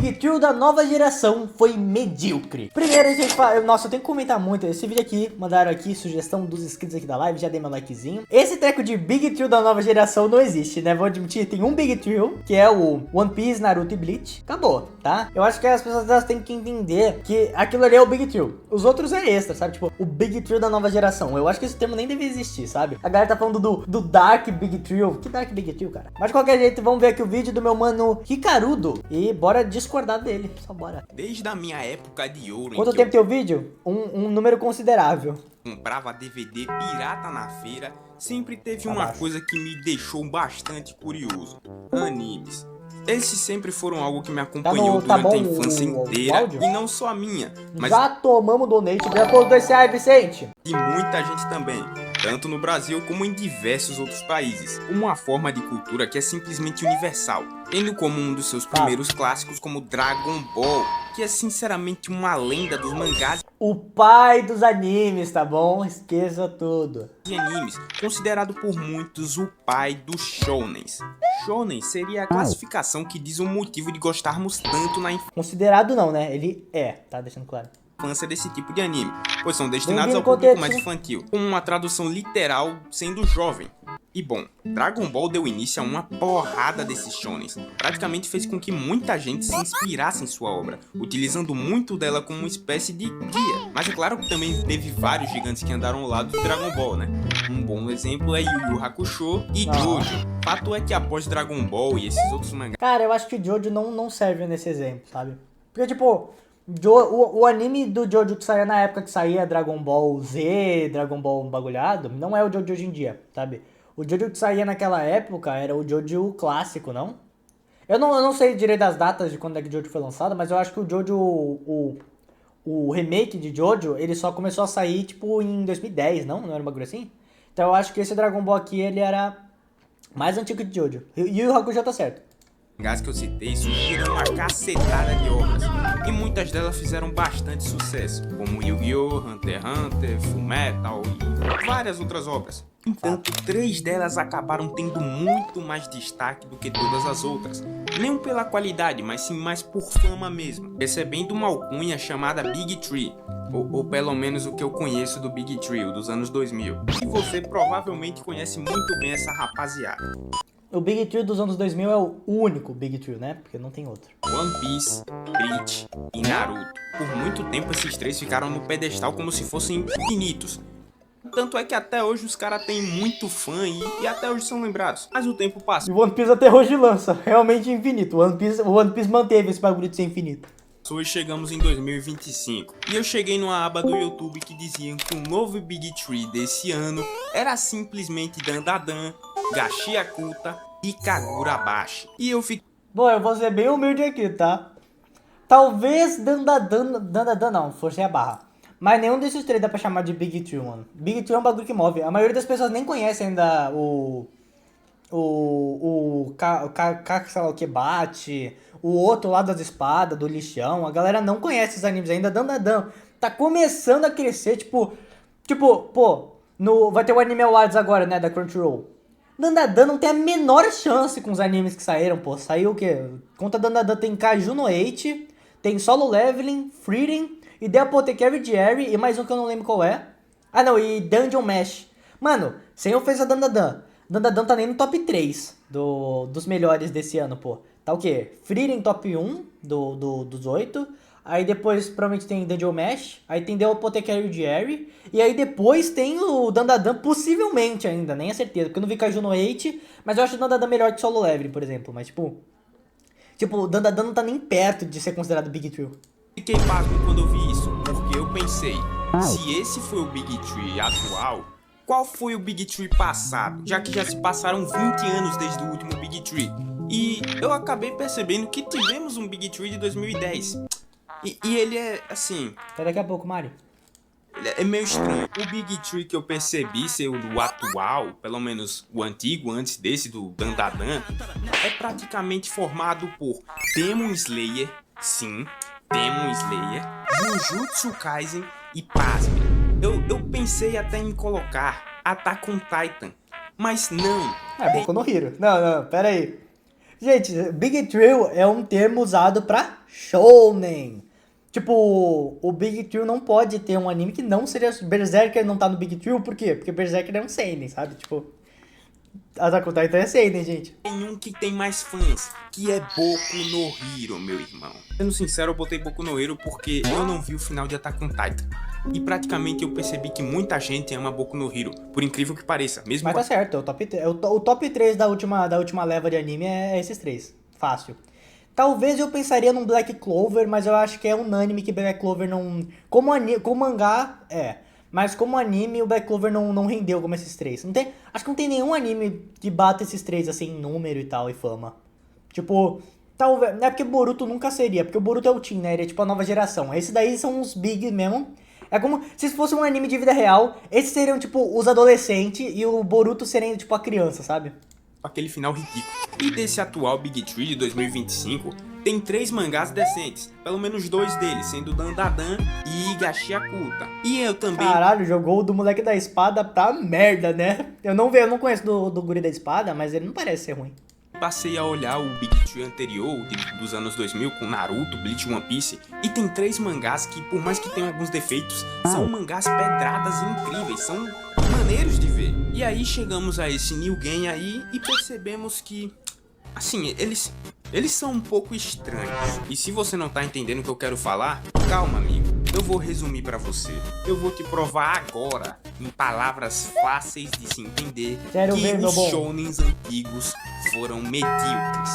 Big Tree da nova geração foi medíocre. Primeiro a gente fala, nossa, eu tenho que comentar muito esse vídeo aqui, mandaram aqui sugestão dos inscritos aqui da live, já dei meu likezinho. Esse treco de Big Tree da nova geração não existe, né? Vou admitir, tem um Big Tree, que é o One Piece, Naruto e Bleach. Acabou, tá? Eu acho que as pessoas elas têm que entender que aquilo ali é o Big Tree. Os outros é extra, sabe? Tipo, o Big Tree da nova geração. Eu acho que esse termo nem deve existir, sabe? A galera tá falando do Dark Big Tree. Que Dark Big Tree, cara? Mas de qualquer jeito, vamos ver aqui o vídeo do meu mano Ricarudo. E bora discordar dele. Só bora. Desde a minha época de ouro. Quanto tempo tem o vídeo? Um número considerável. Comprava DVD pirata na feira, sempre teve uma coisa que me deixou bastante curioso: animes. Esses sempre foram algo que me acompanhou durante a infância inteira, e não só a minha, mas já tomamos donate, já pôs R$2, Vicente. E muita gente também, tanto no Brasil como em diversos outros países. Uma forma de cultura que é simplesmente universal, tendo como um dos seus primeiros clássicos como Dragon Ball, que é sinceramente uma lenda dos mangás o pai dos animes, tá bom? Esqueça tudo. E animes, considerado por muitos o pai dos shounens. Shonen seria a classificação que diz o motivo de gostarmos tanto na considerado não, né? Ele é, tá deixando claro. Infância desse tipo de anime, pois são destinados ao público mais infantil, com uma tradução literal sendo jovem. E bom, Dragon Ball deu início a uma porrada desses shonens, praticamente fez com que muita gente se inspirasse em sua obra, utilizando muito dela como uma espécie de guia. Mas é claro que também teve vários gigantes que andaram ao lado de Dragon Ball, né? Um bom exemplo é Yu Yu Hakusho e Jojo. Fato é que após Dragon Ball e esses outros mangás... Cara, eu acho que Jojo não serve nesse exemplo, sabe? Porque tipo... O anime do Jojo que saía na época que saía Dragon Ball Z, Dragon Ball bagulhado, não é o Jojo hoje em dia, sabe? O Jojo que saía naquela época era o Jojo clássico, não? Eu não sei direito das datas de quando é que o Jojo foi lançado, mas eu acho que o Jojo, o remake de Jojo, ele só começou a sair, tipo, em 2010, não? Não era um bagulho assim? Então eu acho que esse Dragon Ball aqui, ele era mais antigo que Jojo. E o Yu Yu Hakusho tá certo. Mangás que eu citei surgiram uma cacetada de obras, e muitas delas fizeram bastante sucesso, como Yu-Gi-Oh!, Hunter x Hunter, Fullmetal e várias outras obras. Entanto, 3 delas acabaram tendo muito mais destaque do que todas as outras, não pela qualidade, mas sim mais por fama mesmo, recebendo uma alcunha chamada Big Tree, ou pelo menos o que eu conheço do Big Tree, o dos anos 2000. E você provavelmente conhece muito bem essa rapaziada. O Big Tree dos anos 2000 é o único Big Tree, né? Porque não tem outro. One Piece, Bleach e Naruto. Por muito tempo esses 3 ficaram no pedestal como se fossem infinitos. Tanto é que até hoje os caras têm muito fã e até hoje são lembrados. Mas o tempo passa. E o One Piece até hoje lança, realmente infinito. O One Piece manteve esse bagulho de ser infinito. Hoje chegamos em 2025 e eu cheguei numa aba do YouTube que diziam que o novo Big Tree desse ano era simplesmente Dandadan, Gashiakuta e Kagurabashi. E eu fiquei... Bom, eu vou ser bem humilde aqui, tá? Talvez Dandadan não, forcei a barra. Mas nenhum desses 3 dá pra chamar de Big Tree, mano. Big Tree é um bagulho que move. A maioria das pessoas nem conhece ainda sei lá o que bate, o outro lado das espadas, do lixão. A galera não conhece esses animes ainda. Dandadan tá começando a crescer, tipo, pô, vai ter o Anime Awards agora, né, da Crunchyroll. Dandadan não tem a menor chance com os animes que saíram, pô. Saiu o quê? Conta Dandadan tem Kaiju no 8, tem Solo Leveling, Freedom, e The Apothecary Diary, e mais um que eu não lembro qual é. Ah, não, e Dungeon Mesh. Mano, sem ofensa Dandadan. Dandadan tá nem no top 3 dos melhores desse ano, pô. Tá o quê? Freedom top 1 dos 8. Aí depois provavelmente tem Dungeon Mesh. Aí tem The Apothecary Diary. E aí depois tem o Dandadan, possivelmente ainda, nem é certeza. Porque eu não vi Kaiju no 8. Mas eu acho o Dandadan melhor que Solo Leveling, por exemplo. Mas tipo, o Dandadan não tá nem perto de ser considerado Big Tree. Fiquei pasmo quando eu vi isso, porque eu pensei, se esse foi o Big Tree atual, qual foi o Big Tree passado? Já que já se passaram 20 anos desde o último Big Tree. E eu acabei percebendo que tivemos um Big Tree de 2010. E ele é, assim... Até daqui a pouco, Mario. Ele é meio estranho. O Big Tree que eu percebi ser o atual, pelo menos o antigo, antes desse do Dandadan, é praticamente formado por Demon Slayer, sim, Demon Slayer, Jujutsu Kaisen e pasme. Eu pensei até em colocar Attack on Titan, mas não. É Boku no Hero. Não, pera aí. Gente, Big Thrill é um termo usado pra shounen. Tipo, o Big Thrill não pode ter um anime que não seria... Berserker não tá no Big Thrill, por quê? Porque Berserker é um seinen, sabe? Tipo, Attack on Titan é seinen, gente. Tem um que tem mais fãs, que é Boku no Hero, meu irmão. Sendo sincero, eu botei Boku no Hero porque eu não vi o final de Attack on Titan. E praticamente eu percebi que muita gente ama Boku no Hero, por incrível que pareça. Mesmo Mas tá certo, o top 3 da última leva de anime é esses três. Fácil. Talvez eu pensaria num Black Clover, mas eu acho que é unânime que Black Clover não... Como mangá, é. Mas como anime, o Black Clover não rendeu como esses três. Acho que não tem nenhum anime que bata esses três, assim, em número e tal, e fama. Tipo, talvez... Não é porque Boruto nunca seria, porque o Boruto é o teen, né? Ele é tipo a nova geração. Esses daí são os big mesmo. É como se fosse um anime de vida real, esses seriam, tipo, os adolescentes e o Boruto seriam, tipo, a criança, sabe? Aquele final ridículo. E desse atual Big Tree de 2025, tem 3 mangás decentes, pelo menos 2 deles, sendo Dandadan e Higashiakuta. E eu também... Caralho, jogou o do moleque da espada pra merda, né? Eu não conheço do guri da espada, mas ele não parece ser ruim. Passei a olhar o Big Tree anterior, dos anos 2000, com Naruto, Bleach e One Piece, e tem 3 mangás que, por mais que tenham alguns defeitos, são mangás pedradas e incríveis, são maneiros de ver. E aí chegamos a esse New Game aí e percebemos que, assim, eles são um pouco estranhos. E se você não tá entendendo o que eu quero falar, calma, amigo. Eu vou resumir pra você. Eu vou te provar agora, em palavras fáceis de se entender, que os shounens antigos foram medíocres.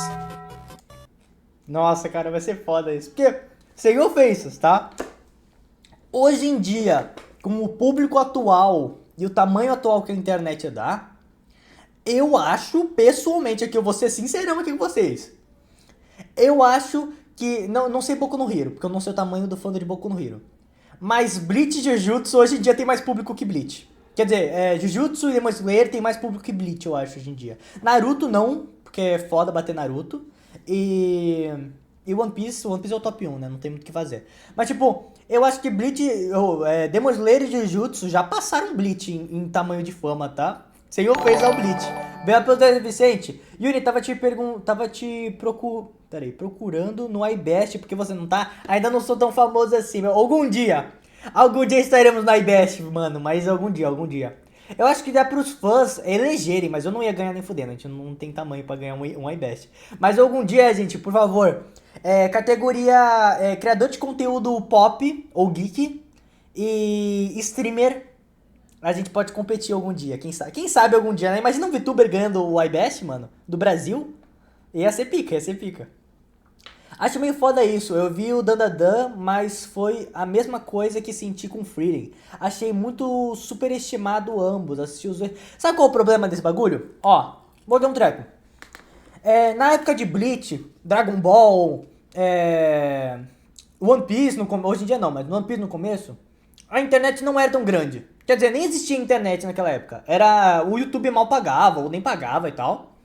Nossa, cara, vai ser foda isso. Porque, sem ofensas, tá? Hoje em dia, com o público atual e o tamanho atual que a internet dá, eu acho, pessoalmente, aqui eu vou ser sincerão aqui com vocês. Eu acho que... Não sei Boku no Hero, porque eu não sei o tamanho do fã de Boku no Hero. Mas Bleach e Jujutsu hoje em dia tem mais público que Bleach. Quer dizer, Jujutsu e Demon Slayer tem mais público que Bleach, eu acho, hoje em dia. Naruto não, porque é foda bater Naruto. E One Piece é o top 1, né? Não tem muito o que fazer. Mas, tipo, eu acho que Bleach... Demon Slayer e Jujutsu já passaram Bleach em tamanho de fama, tá? Sem ofensa ao Bleach. Bem apontado, Vicente. Yuri, tava te procurando no iBest, porque você não tá? Ainda não sou tão famoso assim, meu. Algum dia estaremos no iBest, mano, mas algum dia. Eu acho que dá pros fãs elegerem, mas eu não ia ganhar nem fudendo, a gente não tem tamanho pra ganhar um iBest. Mas algum dia, gente, por favor, categoria criador de conteúdo pop ou geek e streamer, a gente pode competir algum dia, quem sabe algum dia, né? Imagina um VTuber ganhando o iBest, mano, do Brasil, ia ser pica. Acho meio foda isso, eu vi o Dandadan, mas foi a mesma coisa que senti com Frieren. Achei muito superestimado ambos, assisti os dois. Sabe qual é o problema desse bagulho? Ó, vou dar um treco. Na época de Bleach, Dragon Ball, One Piece, hoje em dia não, mas One Piece no começo, a internet não era tão grande. Quer dizer, nem existia internet naquela época. O YouTube mal pagava, ou nem pagava e tal.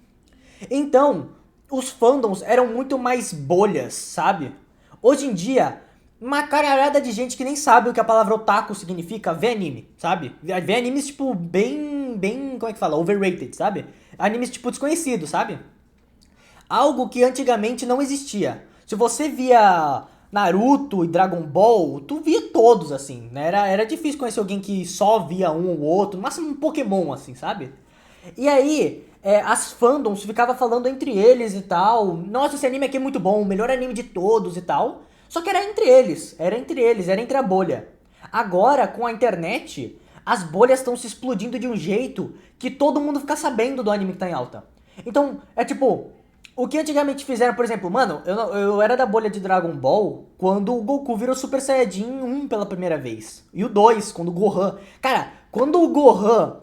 Então... os fandoms eram muito mais bolhas, sabe? Hoje em dia, uma caralhada de gente que nem sabe o que a palavra otaku significa vê anime, sabe? Vê animes, tipo, bem, como é que fala? Overrated, sabe? Animes, tipo, desconhecidos, sabe? Algo que antigamente não existia. Se você via Naruto e Dragon Ball, tu via todos, assim, né? Era difícil conhecer alguém que só via um ou outro, no máximo um Pokémon, assim, sabe? E aí... as fandoms ficavam falando entre eles e tal. Nossa, esse anime aqui é muito bom, o melhor anime de todos e tal. Só que era entre a bolha. Agora, com a internet, as bolhas estão se explodindo de um jeito que todo mundo fica sabendo do anime que tá em alta. Então, tipo, o que antigamente fizeram, por exemplo, mano, eu era da bolha de Dragon Ball quando o Goku virou Super Saiyajin 1 pela primeira vez. E o 2, quando o Gohan... Cara, quando o Gohan...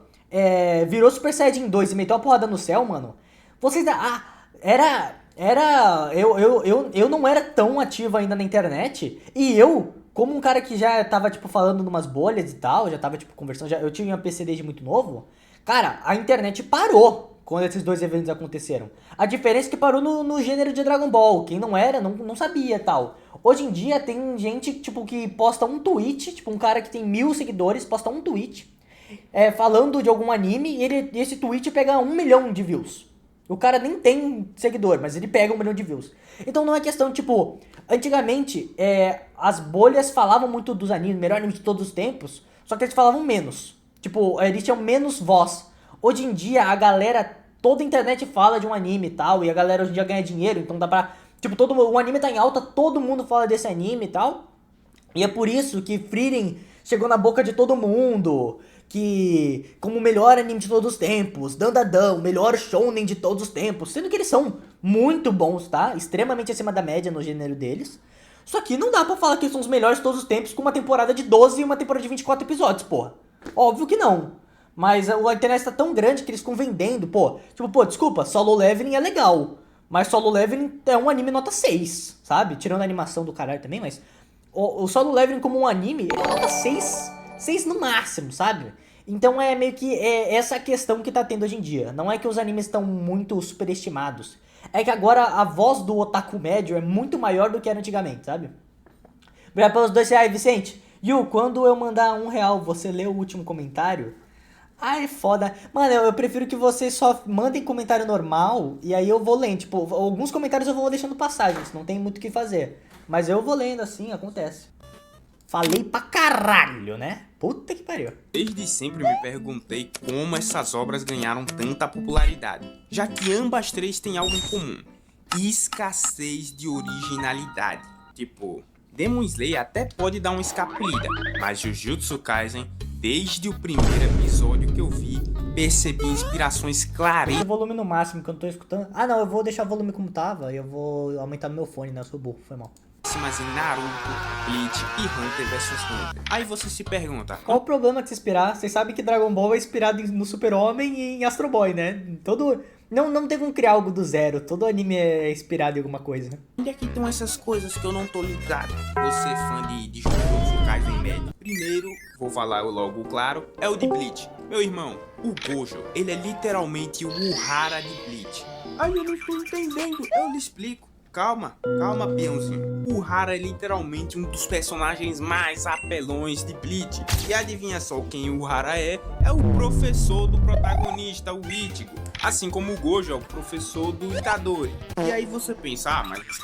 virou Super Saiyajin 2 e meteu a porrada no céu, mano. Vocês... eu não era tão ativo ainda na internet. E eu, como um cara que já tava, tipo, falando numas bolhas e tal, já tava, tipo, conversando, eu tinha um PC desde muito novo. Cara, a internet parou quando esses dois eventos aconteceram. A diferença é que parou no gênero de Dragon Ball. Quem não era, não sabia e tal. Hoje em dia tem gente, tipo, que posta um tweet, tipo, um cara que tem 1000 seguidores, posta um tweet... falando de algum anime e esse tweet pega 1 milhão de views. O cara nem tem seguidor, mas ele pega 1 milhão de views. Então não é questão, tipo, antigamente, as bolhas falavam muito dos animes, melhor anime de todos os tempos, só que eles falavam menos. Tipo, eles tinham menos voz. Hoje em dia, a galera, toda a internet fala de um anime e tal, e a galera hoje em dia ganha dinheiro, então dá pra... Tipo, o anime tá em alta, todo mundo fala desse anime e tal. E é por isso que Frieren chegou na boca de todo mundo, que como o melhor anime de todos os tempos, Dandadan, o melhor shounen de todos os tempos, sendo que eles são muito bons, tá? Extremamente acima da média no gênero deles. Só que não dá pra falar que eles são os melhores de todos os tempos com uma temporada de 12 e uma temporada de 24 episódios, porra. Óbvio que não. Mas a internet tá tão grande que eles ficam vendendo, pô. Tipo, pô, desculpa, Solo Leveling é legal. Mas Solo Leveling é um anime nota 6, sabe? Tirando a animação do caralho também, mas... O Solo Leveling como um anime, ele é nota 6. 6 no máximo, sabe? Então é meio que essa questão que tá tendo hoje em dia. Não é que os animes estão muito superestimados. É que agora a voz do otaku médio é muito maior do que era antigamente, sabe? Obrigado pelos R$2, Vicente. Yu, quando eu mandar R$1, você lê o último comentário? Ai, foda. Mano, eu prefiro que vocês só mandem comentário normal e aí eu vou lendo. Tipo, alguns comentários eu vou deixando passar, gente. Não tem muito o que fazer. Mas eu vou lendo assim, acontece. Falei pra caralho, né? Puta que pariu. Desde sempre me perguntei como essas obras ganharam tanta popularidade, já que ambas três têm algo em comum: escassez de originalidade. Tipo, Demon Slayer até pode dar uma escapulida, mas Jujutsu Kaisen, desde o primeiro episódio que eu vi, percebi inspirações claras. Deixa o volume no máximo que eu não tô escutando. Ah não, eu vou deixar o volume como tava e eu vou aumentar no meu fone, né? Eu sou burro, foi mal. Mas em Naruto, Bleach e Hunter vs Hunter. Aí você se pergunta, qual o problema de se inspirar? Vocês sabem que Dragon Ball é inspirado no Super-Homem e em Astro Boy, né? Não tem como criar algo do zero. Todo anime é inspirado em alguma coisa, né? Onde é que estão essas coisas que eu não tô ligado? Você fã de Jujutsu Kaisen médio? Primeiro, vou falar logo claro, é o de Bleach. Meu irmão, o Gojo, ele é literalmente o Urahara de Bleach. Ai, eu não estou entendendo, eu lhe explico. Calma, peãozinho. O Urahara é literalmente um dos personagens mais apelões de Bleach. E adivinha só quem o Urahara é? É o professor do protagonista, o Ichigo. Assim como o Gojo é o professor do Itadori. E aí você pensa,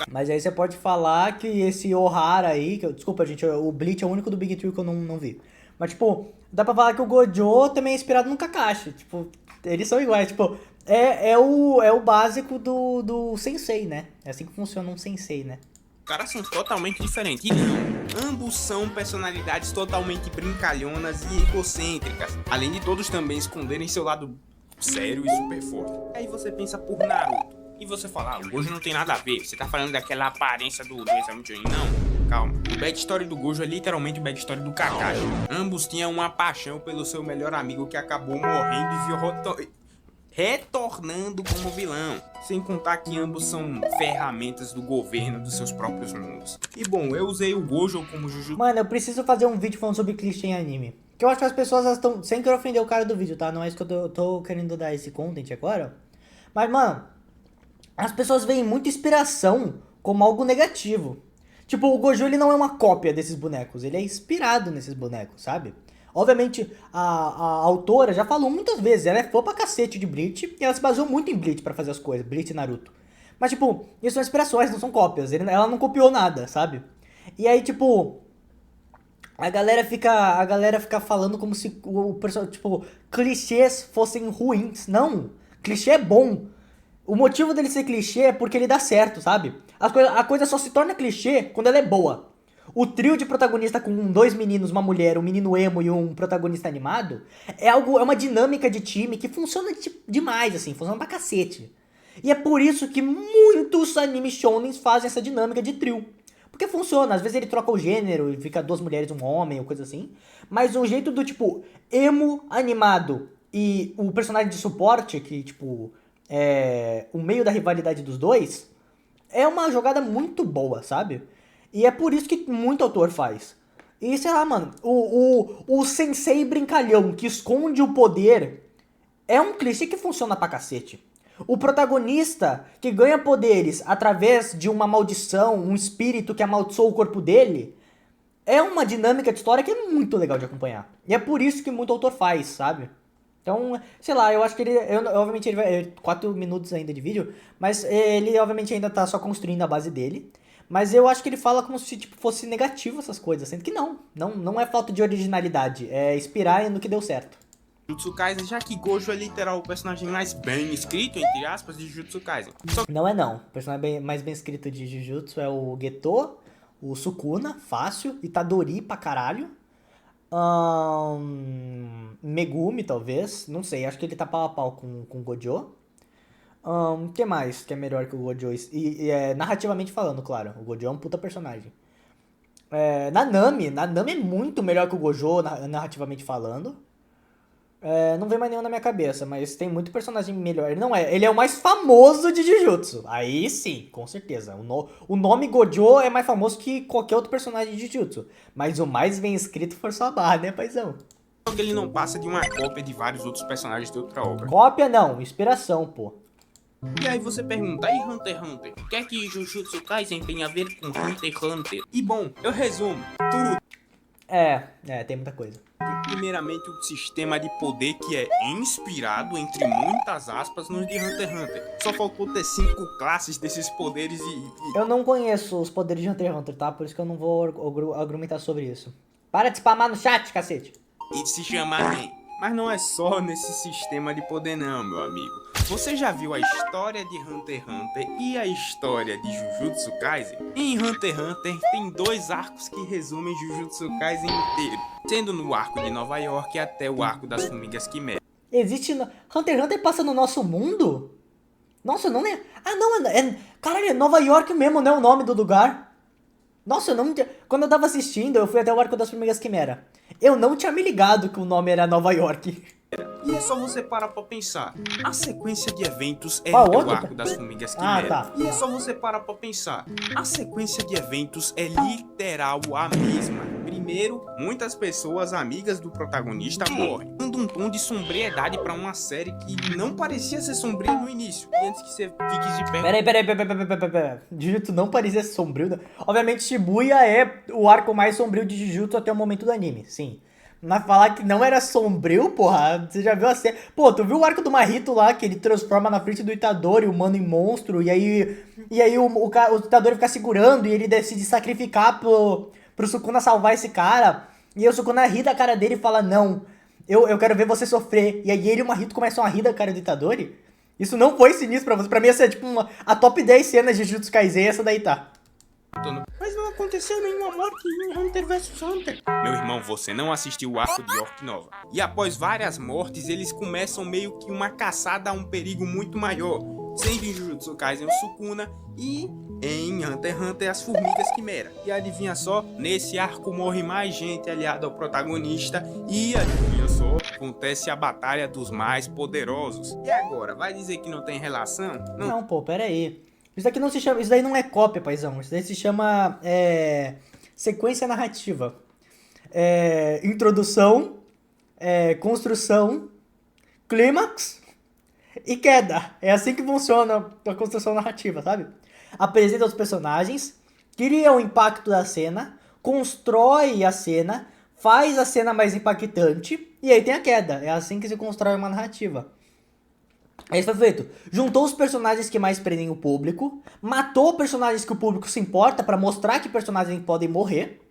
mas aí você pode falar que esse Urahara aí... Desculpa, gente, o Bleach é o único do Big Three que eu não vi. Mas, tipo, dá pra falar que o Gojo também é inspirado no Kakashi. Tipo, eles são iguais, tipo... É o básico do sensei, né? É assim que funciona um sensei, né? Os caras são totalmente diferentes. E não, ambos são personalidades totalmente brincalhonas e egocêntricas. Além de todos também esconderem seu lado sério e super forte. Aí você pensa por Naruto. E você fala, o Gojo não tem nada a ver. Você tá falando daquela aparência do Exame Chunin. Não, calma. O backstory do Gojo é literalmente o backstory do Kakashi. Ambos tinham uma paixão pelo seu melhor amigo que acabou morrendo e retornando como vilão, sem contar que ambos são ferramentas do governo dos seus próprios mundos. E bom, eu usei o Gojo como Jujutsu. Mano, eu preciso fazer um vídeo falando sobre clichê em anime. Que eu acho que as pessoas estão... Sem querer ofender o cara do vídeo, tá? Não é isso que eu tô querendo dar esse content agora. Mas, mano, as pessoas veem muita inspiração como algo negativo. Tipo, o Gojo, ele não é uma cópia desses bonecos. Ele é inspirado nesses bonecos, sabe? Obviamente, a autora já falou muitas vezes, ela é fã pra cacete de Bleach, e ela se baseou muito em Bleach pra fazer as coisas, Bleach e Naruto. Mas, tipo, isso são inspirações, não são cópias, ela não copiou nada, sabe? E aí, tipo, a galera fica falando como se o personagem, tipo, clichês fossem ruins. Não, clichê é bom. O motivo dele ser clichê é porque ele dá certo, sabe? A coisa só se torna clichê quando ela é boa. O trio de protagonista com 2 meninos, uma mulher, um menino emo e um protagonista animado é uma dinâmica de time que funciona demais, assim, funciona pra cacete. E é por isso que muitos animes shonens fazem essa dinâmica de trio. Porque funciona, às vezes ele troca o gênero e fica 2 mulheres e um homem ou coisa assim. Mas o jeito do tipo emo animado e o personagem de suporte, que tipo é o meio da rivalidade dos dois, é uma jogada muito boa, sabe? E é por isso que muito autor faz. E sei lá, mano, o sensei brincalhão que esconde o poder é um clichê que funciona pra cacete. O protagonista que ganha poderes através de uma maldição, um espírito que amaldiçoou o corpo dele, é uma dinâmica de história que é muito legal de acompanhar. E é por isso que muito autor faz, sabe? Então, sei lá, eu acho que ele, obviamente ele vai, 4 minutos ainda de vídeo, mas ele obviamente ainda tá só construindo a base dele. Mas eu acho que ele fala como se tipo, fosse negativo essas coisas, sendo que não é falta de originalidade, é inspirar no que deu certo. Jujutsu Kaisen, já que Gojo é literal o personagem mais bem escrito, entre aspas, de Jujutsu Kaisen. Só Não é não, o personagem mais bem escrito de Jujutsu é o Geto, o Sukuna, fácil, Itadori pra caralho. Megumi, talvez. Não sei, acho que ele tá pau a pau com o Gojo. Que mais que é melhor que o Gojo? Narrativamente falando, claro. O Gojo é um puta personagem. Nanami é muito melhor que o Gojo, narrativamente falando. Não vem mais nenhum na minha cabeça, mas tem muito personagem melhor. Ele é o mais famoso de Jujutsu. Aí sim, com certeza. O nome Gojo é mais famoso que qualquer outro personagem de Jujutsu. Mas o mais bem escrito foi sua barra, né, paizão? que ele não passa de uma cópia de vários outros personagens de outra obra. Cópia não, inspiração, pô. E aí você pergunta, e Hunter x Hunter? O que é que Jujutsu Kaisen tem a ver com Hunter x Hunter? E bom, eu resumo tudo. Tem muita coisa. Primeiramente, o sistema de poder que é inspirado, entre muitas aspas, nos de Hunter x Hunter. Só faltou ter 5 classes desses poderes Eu não conheço os poderes de Hunter x Hunter, tá? Por isso que eu não vou argumentar sobre isso. Para de spamar no chat, cacete. E se chamar Nen. Mas não é só nesse sistema de poder não, meu amigo. Você já viu a história de Hunter x Hunter e a história de Jujutsu Kaisen? Em Hunter x Hunter tem 2 arcos que resumem Jujutsu Kaisen inteiro, sendo no arco de Nova York até o arco das Formigas Quimera. Hunter x Hunter passa no nosso mundo? Nossa, eu não lembro. Ah, não, caralho, é Nova York mesmo, né, o nome do lugar? Nossa, eu não... Quando eu tava assistindo, eu fui até o arco das Formigas Quimera. Eu não tinha me ligado que o nome era Nova York. E é só você parar pra pensar. A sequência de eventos é o arco das Formigas Quimera. Tá. E é só você parar pra pensar. A sequência de eventos é literal a mesma. Primeiro, muitas pessoas amigas do protagonista morrem, dando um tom de sombriedade pra uma série que não parecia ser sombria no início. E antes que você fique de pé... Peraí. Jujutsu não parecia sombrio. Né? Obviamente, Shibuya é o arco mais sombrio de Jujutsu até o momento do anime, sim. Mas falar que não era sombrio, porra, você já viu a série... Pô, tu viu o arco do Mahito lá, que ele transforma na frente do Itadori, humano em monstro, e aí o Itadori fica segurando e ele decide sacrificar pro Sukuna salvar esse cara. E aí o Sukuna ri da cara dele e fala, não, eu quero ver você sofrer. E aí ele e o Mahito começam a rir da cara do Itadori. Isso não foi sinistro pra você. Pra mim ia ser tipo a top 10 cenas de Jujutsu Kaisen, essa daí tá. Mas não aconteceu nenhuma morte em Hunter vs Hunter. Meu irmão, você não assistiu o arco de York Nova. E após várias mortes, eles começam meio que uma caçada a um perigo muito maior. Sendo em Jujutsu Kaisen o Sukuna e em Hunter x Hunter as Formigas Quimera. E adivinha só, nesse arco morre mais gente aliada ao protagonista e adivinha só, acontece a batalha dos mais poderosos. E agora, vai dizer que não tem relação? Não, pô, pera aí. Isso daqui não se chama. Isso daí não é cópia, paizão. Isso daí se chama sequência narrativa. Introdução, construção, clímax e queda. É assim que funciona a construção narrativa, sabe? Apresenta os personagens, cria o impacto da cena, constrói a cena, faz a cena mais impactante e aí tem a queda. É assim que se constrói uma narrativa. Isso foi feito. Juntou os personagens que mais prendem o público, matou personagens que o público se importa pra mostrar que personagens podem morrer,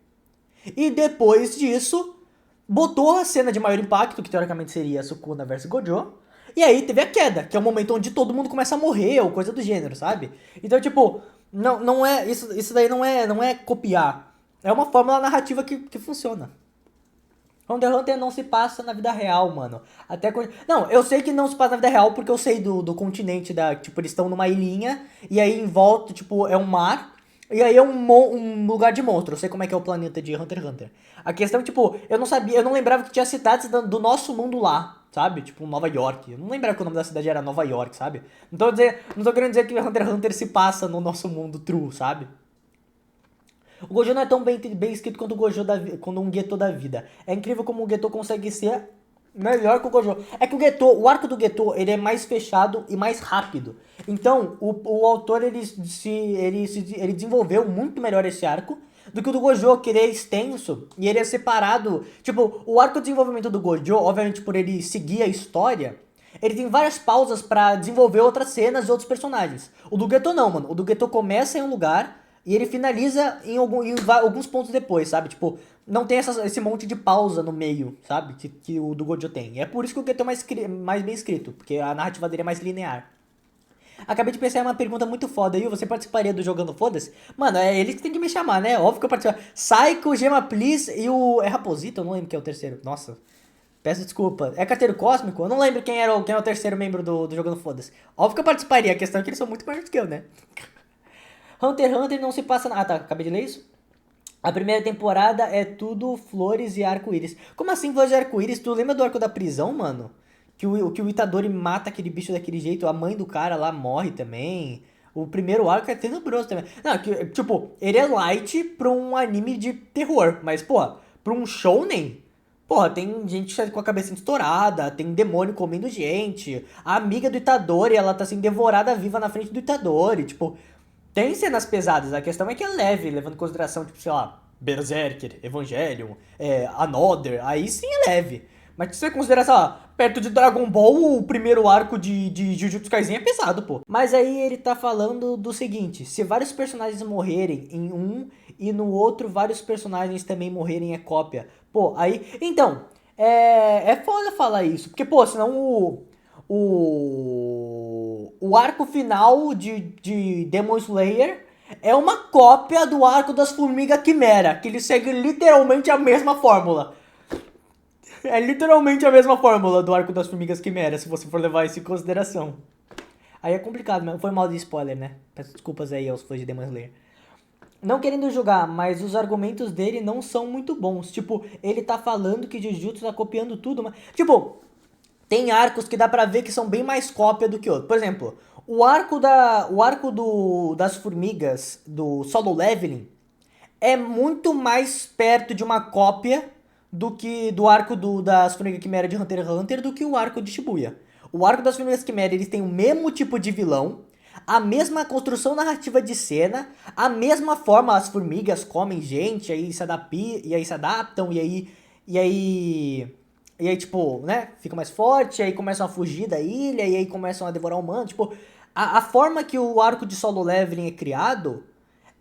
e depois disso, botou a cena de maior impacto, que teoricamente seria Sukuna vs Gojo, e aí teve a queda, que é o momento onde todo mundo começa a morrer, ou coisa do gênero, sabe? Então, tipo, não é, isso daí não é copiar. É uma fórmula narrativa que funciona. Hunter x Hunter não se passa na vida real, mano. Não, eu sei que não se passa na vida real porque eu sei do continente tipo, eles estão numa ilhinha e aí em volta, tipo, é um mar e aí é um lugar de monstro. Eu sei como é que é o planeta de Hunter x Hunter. A questão, tipo, eu não lembrava que tinha cidades do nosso mundo lá, sabe? Tipo, Nova York. Eu não lembrava que o nome da cidade era Nova York, sabe? Não tô querendo dizer que Hunter x Hunter se passa no nosso mundo true, sabe? O Gojo não é tão bem escrito quanto quanto um Geto da vida. É incrível como o Geto consegue ser melhor que o Gojo. É que o arco do Geto, ele é mais fechado e mais rápido. Então, o autor, ele desenvolveu muito melhor esse arco do que o do Gojo, que ele é extenso e ele é separado. Tipo, o arco de desenvolvimento do Gojo, obviamente por ele seguir a história, ele tem várias pausas pra desenvolver outras cenas e outros personagens. O do Geto não, mano. O do Geto começa em um lugar e ele finaliza em alguns pontos depois, sabe? Tipo, não tem esse monte de pausa no meio, sabe? Que o do Gojo tem. E é por isso que o Geto é mais bem escrito, porque a narrativa dele é mais linear. Acabei de pensar em uma pergunta muito foda aí. Você participaria do Jogando Foda-se? Mano, é eles que tem que me chamar, né? Óbvio que eu participo. Psycho, Gema Please e o... É Raposito? Eu não lembro quem é o terceiro. Nossa, peço desculpa. É Carteiro Cósmico? Eu não lembro quem é o terceiro membro do Jogando Foda-se. Óbvio que eu participaria. A questão é que eles são muito maiores que eu, né? Hunter x Hunter não se passa... Ah, tá. Acabei de ler isso. A primeira temporada é tudo flores e arco-íris. Como assim flores e arco-íris? Tu lembra do arco da prisão, mano? Que o Itadori mata aquele bicho daquele jeito, a mãe do cara lá morre também. O primeiro arco é tenebroso também. Não, tipo, ele é light pra um anime de terror, mas, pô, pra um shounen, porra, tem gente com a cabeça estourada, tem demônio comendo gente, a amiga do Itadori, ela tá sendo devorada viva na frente do Itadori, tipo, tem cenas pesadas, a questão é que é leve, levando em consideração, tipo, sei lá, Berserker, Evangelion, Another, aí sim é leve. Mas se você considerar, sei lá, perto de Dragon Ball, o primeiro arco de Jujutsu Kaisen é pesado, pô. Mas aí ele tá falando do seguinte, se vários personagens morrerem em um e no outro vários personagens também morrerem é cópia. Pô, aí... Então, é foda falar isso, porque, pô, senão o arco final de Demon Slayer é uma cópia do arco das Formigas Quimera, que ele segue literalmente a mesma fórmula. É literalmente a mesma fórmula do arco das Formigas Quimera, se você for levar isso em consideração. Aí é complicado, mas foi mal de spoiler, né? Peço desculpas aí aos fãs de Demon Slayer. Não querendo julgar, mas os argumentos dele não são muito bons. Tipo, ele tá falando que Jujutsu tá copiando tudo, mas... Tipo, tem arcos que dá pra ver que são bem mais cópia do que outros. Por exemplo, o arco das formigas, do Solo Leveling, é muito mais perto de uma cópia do que do arco das Formigas Quimera de Hunter x Hunter do que o arco de Shibuya. O arco das Formigas Quimera, eles têm o mesmo tipo de vilão, a mesma construção narrativa de cena, a mesma forma as formigas comem gente, aí se adaptam, e aí, tipo, né, fica mais forte, aí começam a fugir da ilha, e aí começam a devorar humanos, tipo, a forma que o arco de Solo Leveling é criado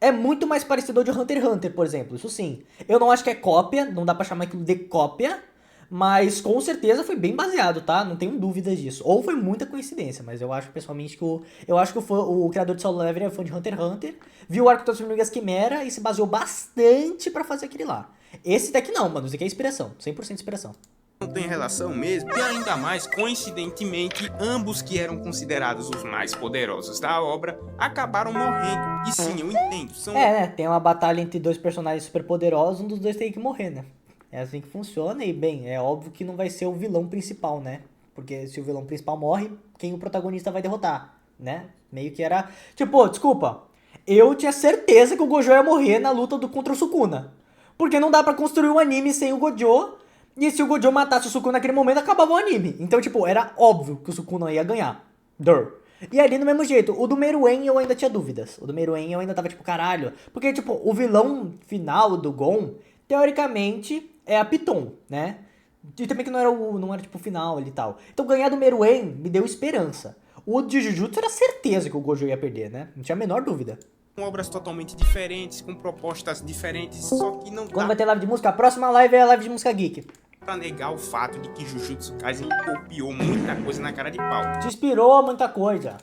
é muito mais parecido ao de Hunter x Hunter, por exemplo, isso sim. Eu não acho que é cópia, não dá pra chamar aquilo de cópia, mas com certeza foi bem baseado, tá? Não tenho dúvidas disso. Ou foi muita coincidência, mas eu acho pessoalmente que o criador de Solo Leveling é fã de Hunter x Hunter, viu o arco das Formigas Quimera e se baseou bastante pra fazer aquele lá. Esse daqui não, mano, esse aqui é inspiração, 100% inspiração. Não tem relação mesmo, e ainda mais, coincidentemente, ambos que eram considerados os mais poderosos da obra acabaram morrendo. E sim, eu entendo, são... né? Tem uma batalha entre dois personagens super poderosos, um dos dois tem que morrer, né? É assim que funciona e, bem, é óbvio que não vai ser o vilão principal, né? Porque se o vilão principal morre, quem o protagonista vai derrotar, né? Meio que era... Tipo, desculpa, eu tinha certeza que o Gojo ia morrer na luta contra o Sukuna. Porque não dá pra construir um anime sem o Gojo... E se o Gojo matasse o Sukuna naquele momento, acabava o anime. Então, tipo, era óbvio que o Sukuna ia ganhar. E ali, do mesmo jeito, o do Meruem eu ainda tinha dúvidas. O do Meruem eu ainda tava, tipo, caralho. Porque, tipo, o vilão final do Gon, teoricamente, é a Piton, né? E também que não era tipo, o final ali e tal. Então, ganhar do Meruem me deu esperança. O de Jujutsu era certeza que o Gojo ia perder, né? Não tinha a menor dúvida. Com obras totalmente diferentes, com propostas diferentes, só que não Quando vai ter live de música? A próxima live é a live de música geek. Pra negar o fato de que Jujutsu Kaisen copiou muita coisa na cara de pau. Te inspirou muita coisa.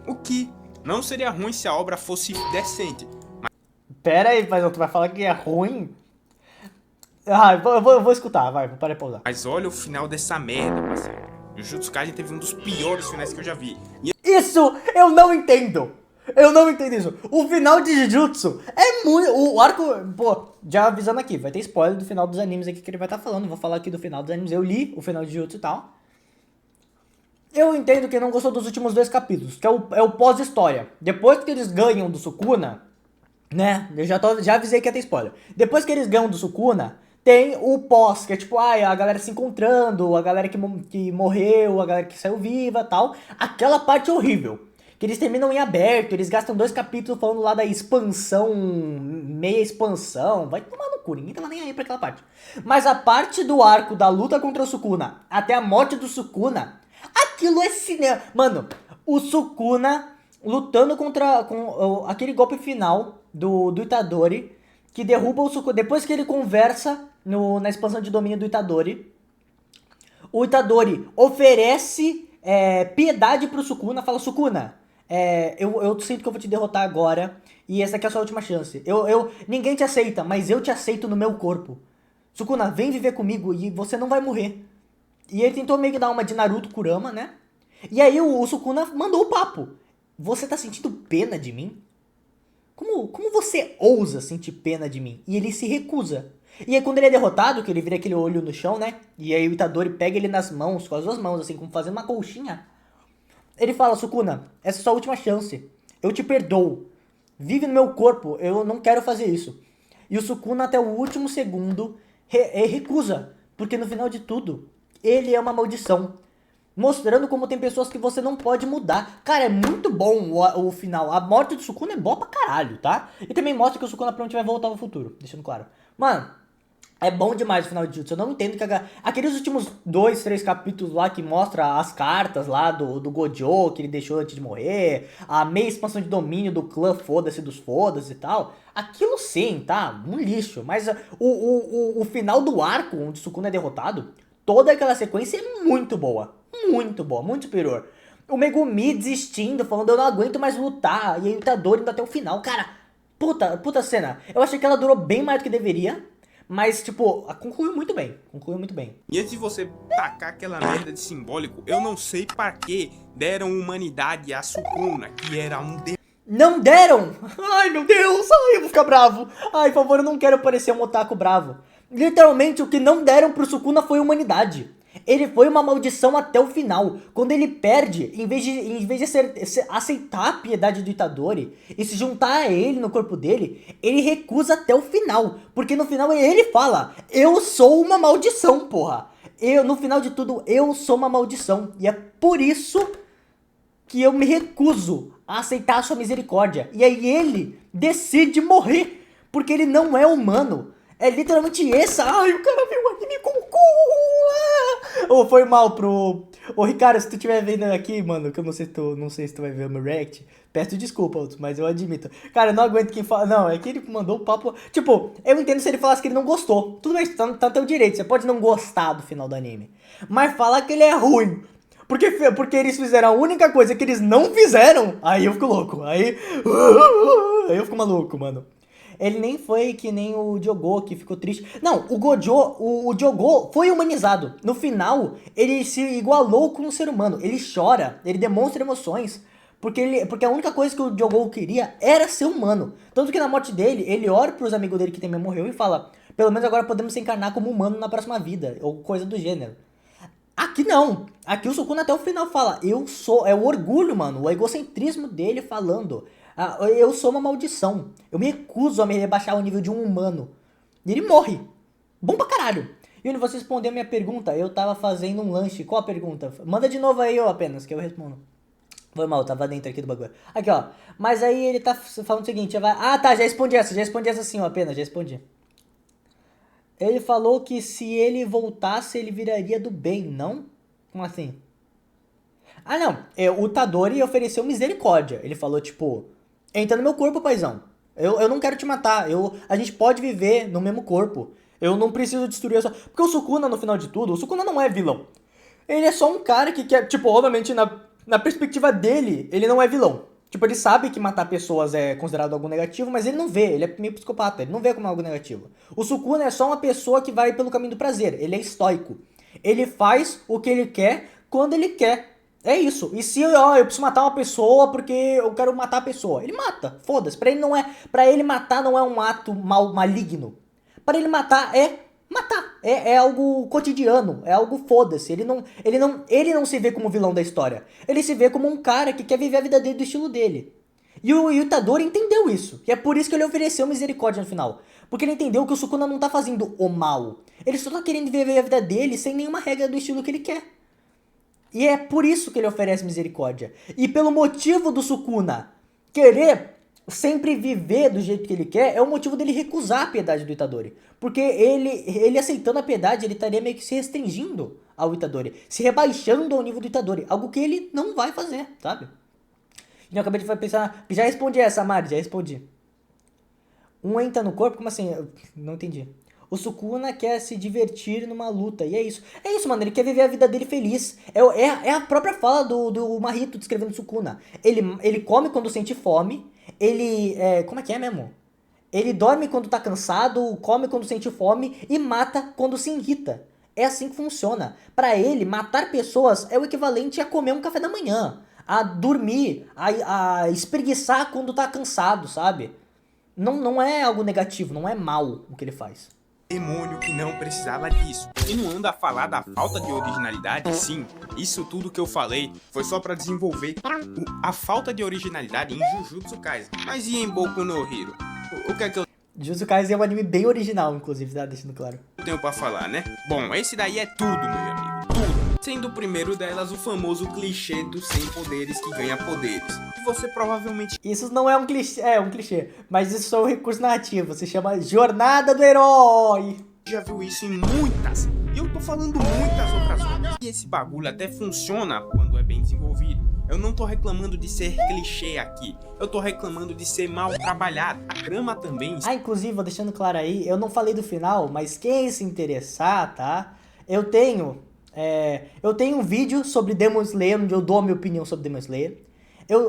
O que não seria ruim se a obra fosse decente. Pera aí, mas tu vai falar que é ruim? Ah, eu vou escutar, vai, vou parar de pausar. Mas olha o final dessa merda, parceiro. Jujutsu Kaisen teve um dos piores finais que eu já vi. Isso eu não entendo! Eu não entendo isso. O final de Jujutsu é muito... O arco... Pô, já avisando aqui, vai ter spoiler do final dos animes aqui que ele vai estar falando. Vou falar aqui do final dos animes. Eu li o final de Jujutsu e tal. Eu entendo que não gostou dos últimos 2 capítulos, que é o pós-história. Depois que eles ganham do Sukuna, né? Eu já avisei que ia ter spoiler. Depois que eles ganham do Sukuna, tem o pós, que é tipo, a galera se encontrando, a galera que morreu, a galera que saiu viva e tal. Aquela parte é horrível. que eles terminam em aberto, eles gastam 2 capítulos falando lá da expansão, meia expansão, vai tomar no cu, ninguém tava nem aí pra aquela parte. Mas a parte do arco da luta contra o Sukuna, até a morte do Sukuna, aquilo é cinema. Mano, o Sukuna lutando com aquele golpe final do Itadori, que derruba o Sukuna, depois que ele conversa na expansão de domínio do Itadori, o Itadori oferece piedade pro Sukuna, fala, Sukuna, eu sinto que eu vou te derrotar agora, e essa aqui é a sua última chance. Ninguém te aceita, mas eu te aceito no meu corpo. Sukuna, vem viver comigo e você não vai morrer. E ele tentou meio que dar uma de Naruto Kurama, né? E aí o Sukuna mandou o papo. Você tá sentindo pena de mim? Como você ousa sentir pena de mim? E ele se recusa. E aí quando ele é derrotado, que ele vira aquele olho no chão, né? E aí o Itadori pega ele nas mãos, com as 2 mãos, assim, como fazendo uma colchinha. Ele fala, Sukuna, essa é a sua última chance. Eu te perdoo. Vive no meu corpo, eu não quero fazer isso. E o Sukuna até o último segundo recusa. Porque no final de tudo, ele é uma maldição. Mostrando como tem pessoas que você não pode mudar. Cara, é muito bom o final. A morte do Sukuna é boa pra caralho, tá? E também mostra que o Sukuna provavelmente vai voltar ao futuro. Deixando claro. Mano, é bom demais o final de Jutsu. Eu não entendo que aqueles últimos 2, 3 capítulos lá que mostra as cartas lá do Gojo, que ele deixou antes de morrer, a meia expansão de domínio do clã foda-se dos foda-se e tal. Aquilo sim, tá? Um lixo. Mas o final do arco, onde o Sukuna é derrotado, toda aquela sequência é muito boa. Muito boa, muito superior. O Megumi desistindo, falando, eu não aguento mais lutar. E aí o Itadori indo até o final. Cara, puta cena. Eu achei que ela durou bem mais do que deveria. Mas, tipo, concluiu muito bem. Concluiu muito bem. E antes de você tacar aquela merda de simbólico, eu não sei pra que deram humanidade a Sukuna, que era um deus. Não deram! Ai, meu Deus! Ai, eu vou ficar bravo. Ai, por favor, eu não quero parecer um otaku bravo. Literalmente, o que não deram pro Sukuna foi humanidade. Ele foi uma maldição até o final. Quando ele perde, em vez de aceitar a piedade do Itadori e se juntar a ele no corpo dele, ele recusa até o final. Porque no final ele fala, eu sou uma maldição, porra. No final de tudo, eu sou uma maldição. E é por isso que eu me recuso a aceitar a sua misericórdia. E aí ele decide morrer, porque ele não é humano. É literalmente essa. Ai, o cara viu o anime com o cu. Ô, foi mal pro... Ô, Ricardo, se tu estiver vendo aqui, mano, que eu não sei se tu vai ver o meu react, peço desculpa, mas eu admito. Cara, eu não aguento quem fala... Não, é que ele mandou o papo... Tipo, eu entendo se ele falasse que ele não gostou. Tudo bem, tá no teu direito, você pode não gostar do final do anime. Mas falar que ele é ruim... Porque eles fizeram a única coisa que eles não fizeram, aí eu fico louco. Aí eu fico maluco, mano. Ele nem foi que nem o Jogo, que ficou triste. Não, o Jogo foi humanizado. No final, ele se igualou com um ser humano. Ele chora, ele demonstra emoções. Porque a única coisa que o Jogo queria era ser humano. Tanto que na morte dele, ele ora pros amigos dele que também morreu e fala, pelo menos agora podemos se encarnar como humano na próxima vida. Ou coisa do gênero. Aqui não. Aqui o Sukuna até o final fala, eu sou... É o orgulho, mano. O egocentrismo dele falando... eu sou uma maldição. Eu me recuso a me rebaixar ao nível de um humano. E ele morre. Bom pra caralho. E onde você respondeu a minha pergunta, eu tava fazendo um lanche. Qual a pergunta? Manda de novo aí, apenas, que eu respondo. Foi mal, tava dentro aqui do bagulho. Aqui, ó. Mas aí ele tá falando o seguinte. Ah, tá, já respondi essa sim, apenas, já respondi. Ele falou que se ele voltasse, ele viraria do bem, não? Como assim? Ah, não. O Tadori ofereceu misericórdia. Ele falou, tipo... Entra no meu corpo, paizão. Eu não quero te matar. A gente pode viver no mesmo corpo. Eu não preciso destruir a sua... Porque o Sukuna, no final de tudo, o Sukuna não é vilão. Ele é só um cara que quer... Tipo, obviamente, na perspectiva dele, ele não é vilão. Tipo, ele sabe que matar pessoas é considerado algo negativo, mas ele não vê. Ele é meio psicopata. Ele não vê como algo negativo. O Sukuna é só uma pessoa que vai pelo caminho do prazer. Ele é estoico. Ele faz o que ele quer quando ele quer. É isso. E se eu preciso matar uma pessoa porque eu quero matar a pessoa, ele mata. Foda-se. Pra ele matar não é um ato maligno. Pra ele matar é matar. É algo cotidiano. É algo foda-se. Ele não se vê como vilão da história. Ele se vê como um cara que quer viver a vida dele do estilo dele. E o Itadori entendeu isso. E é por isso que ele ofereceu misericórdia no final. Porque ele entendeu que o Sukuna não tá fazendo o mal. Ele só tá querendo viver a vida dele sem nenhuma regra do estilo que ele quer. E é por isso que ele oferece misericórdia. E pelo motivo do Sukuna querer sempre viver do jeito que ele quer, é o motivo dele recusar a piedade do Itadori. Porque ele aceitando a piedade, ele estaria meio que se restringindo ao Itadori, se rebaixando ao nível do Itadori, algo que ele não vai fazer, sabe? E eu acabei de pensar, já respondi essa, Mari, já respondi. Um entra no corpo, como assim? Eu não entendi. O Sukuna quer se divertir numa luta, e é isso. É isso, mano, ele quer viver a vida dele feliz. É a própria fala do Mahito descrevendo Sukuna. Ele come quando sente fome, como é que é mesmo? Ele dorme quando tá cansado, come quando sente fome e mata quando se irrita. É assim que funciona. Pra ele, matar pessoas é o equivalente a comer um café da manhã, a dormir, a espreguiçar quando tá cansado, sabe? Não é algo negativo, não é mal o que ele faz. Demônio que não precisava disso. Continuando a falar da falta de originalidade, sim, isso tudo que eu falei foi só pra desenvolver a falta de originalidade em Jujutsu Kaisen. Mas e em Boku no Hero? O que é que eu Jujutsu Kaisen é um anime bem original, inclusive, tá deixando claro. tenho pra falar, né? Bom, esse daí é tudo, meu amigo, tudo. Sendo o primeiro delas o famoso clichê dos 100 poderes que ganha poderes. E você provavelmente Isso não é um clichê, mas isso é um recurso narrativo, se chama Jornada do Herói. já viu isso em muitas, e eu tô falando muitas outras obras. E esse bagulho até funciona quando é bem desenvolvido. Eu não tô reclamando de ser clichê aqui, eu tô reclamando de ser mal trabalhado. A trama também... Inclusive, vou deixando claro aí, eu não falei do final, mas quem se interessar, tá? Eu tenho um vídeo sobre Demon Slayer, onde eu dou a minha opinião sobre Demon Slayer.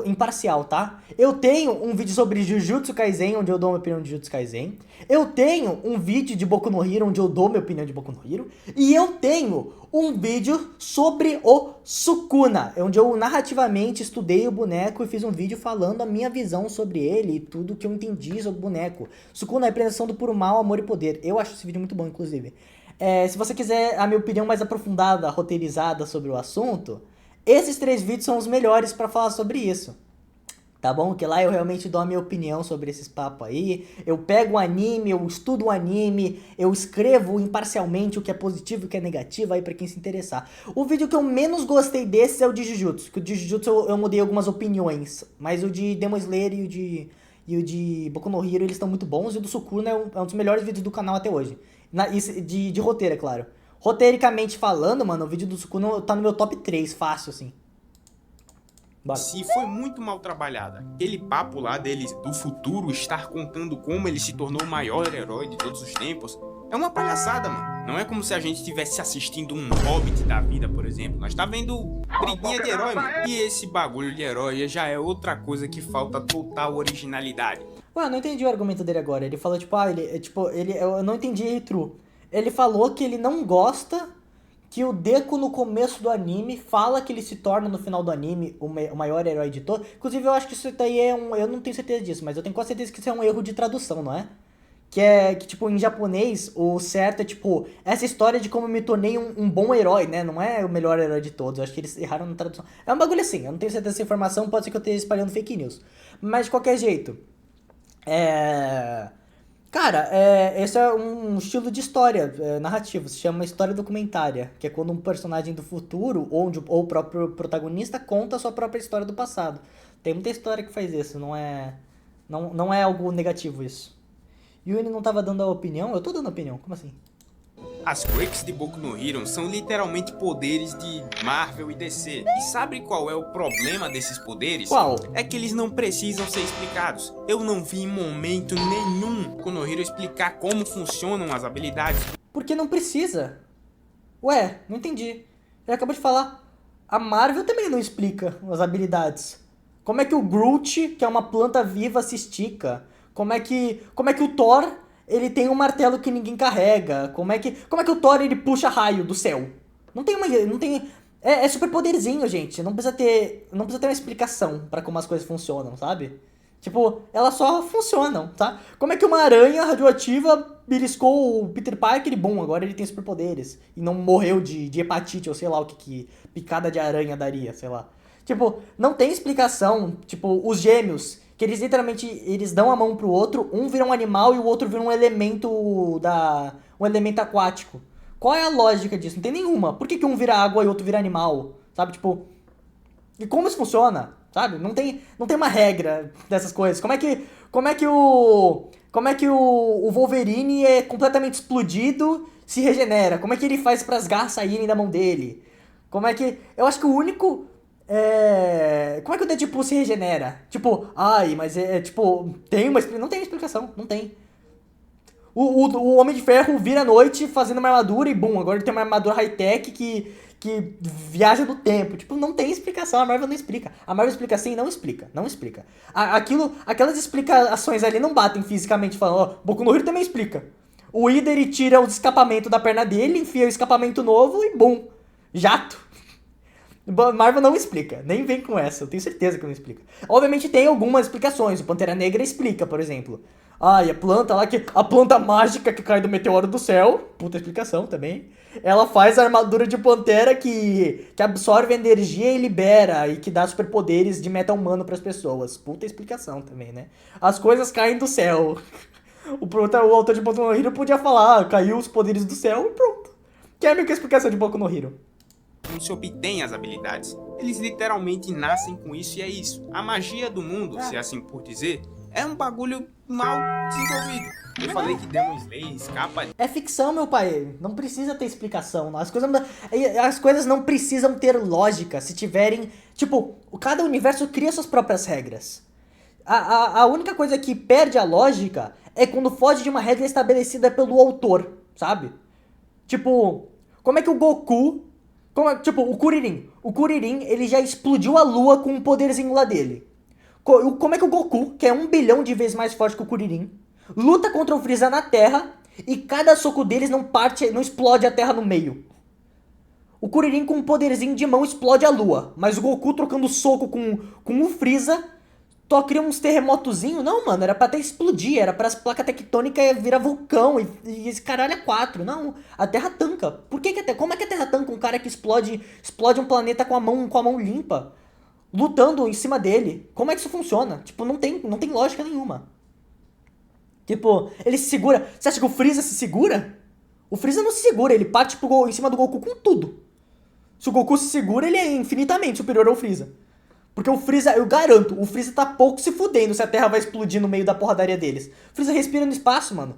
Imparcial, tá? Eu tenho um vídeo sobre Jujutsu Kaisen, onde eu dou minha opinião de Jujutsu Kaisen. Eu tenho um vídeo de Boku no Hero, onde eu dou minha opinião de Boku no Hero. E eu tenho um vídeo sobre o Sukuna, onde eu narrativamente estudei o boneco e fiz um vídeo falando a minha visão sobre ele e tudo que eu entendi sobre o boneco. Sukuna é a representação do puro mal, amor e poder. Eu acho esse vídeo muito bom, inclusive. Se você quiser a minha opinião mais aprofundada, roteirizada sobre o assunto... Esses 3 vídeos são os melhores pra falar sobre isso, tá bom? Que lá eu realmente dou a minha opinião sobre esses papos aí. Eu pego o anime, eu estudo o anime, eu escrevo imparcialmente o que é positivo e o que é negativo aí pra quem se interessar. O vídeo que eu menos gostei desses é o de Jujutsu, que o de Jujutsu eu mudei algumas opiniões, mas o de Demon Slayer e o de Boku no Hero eles estão muito bons, e o do Sukuna é um dos melhores vídeos do canal até hoje. De roteiro, é claro. Roteiricamente falando, mano, o vídeo do Sukuna tá no meu top 3, fácil, assim. Bora. Se foi muito mal trabalhada. Aquele papo lá deles do futuro estar contando como ele se tornou o maior herói de todos os tempos é uma palhaçada, mano. Não é como se a gente estivesse assistindo um Hobbit da vida, por exemplo. Nós tá vendo briguinha de herói, mano. E esse bagulho de herói já é outra coisa que falta total originalidade. Ué, eu não entendi o argumento dele agora. Ele falou, eu não entendi, true. Ele falou que ele não gosta que o Deku no começo do anime fala que ele se torna no final do anime o maior herói de todos. Inclusive eu acho que isso daí eu não tenho certeza disso, mas eu tenho quase certeza que isso é um erro de tradução, não é? Que tipo, em japonês, o certo é tipo, essa história de como eu me tornei um bom herói, né? Não é o melhor herói de todos, eu acho que eles erraram na tradução. É um bagulho assim, eu não tenho certeza dessa informação, pode ser que eu esteja espalhando fake news. Mas de qualquer jeito, Cara, esse é um estilo de história narrativa, se chama história documentária, que é quando um personagem do futuro, ou o próprio protagonista, conta a sua própria história do passado. Tem muita história que faz isso, não é algo negativo isso. E o Yuni não tava dando a opinião? Eu tô dando a opinião, como assim? As quirks de Boku no Hero são literalmente poderes de Marvel e DC. E sabe qual é o problema desses poderes? Qual? É que eles não precisam ser explicados. Eu não vi em momento nenhum Boku no Hero explicar como funcionam as habilidades. Porque não precisa. Ué, não entendi. Ele acabou de falar. A Marvel também não explica as habilidades. Como é que o Groot, que é uma planta viva, se estica? Como é que o Thor... ele tem um martelo que ninguém carrega. Como é que o Thor ele puxa raio do céu? Não tem. É super poderzinho, gente. Não precisa ter uma explicação pra como as coisas funcionam, sabe? Tipo, elas só funcionam, tá? Como é que uma aranha radioativa beliscou o Peter Parker e bom, agora ele tem superpoderes. E não morreu de hepatite ou sei lá o que picada de aranha daria, sei lá. Tipo, não tem explicação. Tipo, os gêmeos, que eles literalmente eles dão a mão pro outro, um vira um animal e o outro vira um elemento aquático. Qual é a lógica disso? Não tem nenhuma. Por que um vira água e o outro vira animal? sabe? Tipo, e como isso funciona, sabe? Não tem uma regra dessas coisas. Como é que o Wolverine é completamente explodido, se regenera? Como é que ele faz para as garras saírem da mão dele? Como é que... Eu acho que o único... Como é que o Deadpool se regenera? Tipo, ai, mas tipo... Não tem explicação, não tem. O Homem de Ferro vira à noite fazendo uma armadura e bum, agora ele tem uma armadura high-tech que viaja no tempo. Tipo, não tem explicação, a Marvel não explica. A Marvel explica assim e não explica, não explica. Aquelas explicações ali não batem fisicamente falando, ó, Boku no Hero também explica. O Ida, ele tira o escapamento da perna dele, enfia o escapamento novo e bum, jato. Marvel não explica, nem vem com essa, eu tenho certeza que não explica. Obviamente tem algumas explicações, o Pantera Negra explica, por exemplo. E a planta lá, a planta mágica que cai do meteoro do céu, puta explicação também. Ela faz a armadura de Pantera que absorve energia e libera, e que dá superpoderes de meta humano pras pessoas. Puta explicação também, né? As coisas caem do céu. O autor de Boku no Hero podia falar, caiu os poderes do céu e pronto. Que é a minha explicação de Boku no Hero. Como se obtém as habilidades. Eles literalmente nascem com isso e é isso. A magia do mundo, se assim por dizer, é um bagulho mal desenvolvido. Eu falei que Demon Slayer escapa... É ficção, meu pai. Não precisa ter explicação. As coisas não precisam ter lógica se tiverem... Tipo, cada universo cria suas próprias regras. A única coisa que perde a lógica é quando foge de uma regra estabelecida pelo autor, sabe? Tipo, como é que o Goku... Tipo, o Kuririn. O Kuririn, ele já explodiu a lua com um poderzinho lá dele. Como é que o Goku, que é 1 bilhão de vezes mais forte que o Kuririn, luta contra o Freeza na Terra e cada soco deles não explode a Terra no meio? O Kuririn com um poderzinho de mão explode a lua, mas o Goku trocando soco com o Freeza só cria uns terremotozinhos. Não, mano, era pra até explodir, era pra as placas tectônicas virar vulcão e esse caralho é 4. Não, a Terra tanca. Como é que a Terra tanca um cara que explode um planeta com a mão limpa? Lutando em cima dele. Como é que isso funciona? Tipo, não tem lógica nenhuma. Tipo, ele se segura. Você acha que o Freeza se segura? O Freeza não se segura, ele parte em cima do Goku com tudo. Se o Goku se segura, ele é infinitamente superior ao Freeza. Porque o Freeza, eu garanto, o Freeza tá pouco se fudendo se a Terra vai explodir no meio da porradaria deles. O Freeza respira no espaço, mano.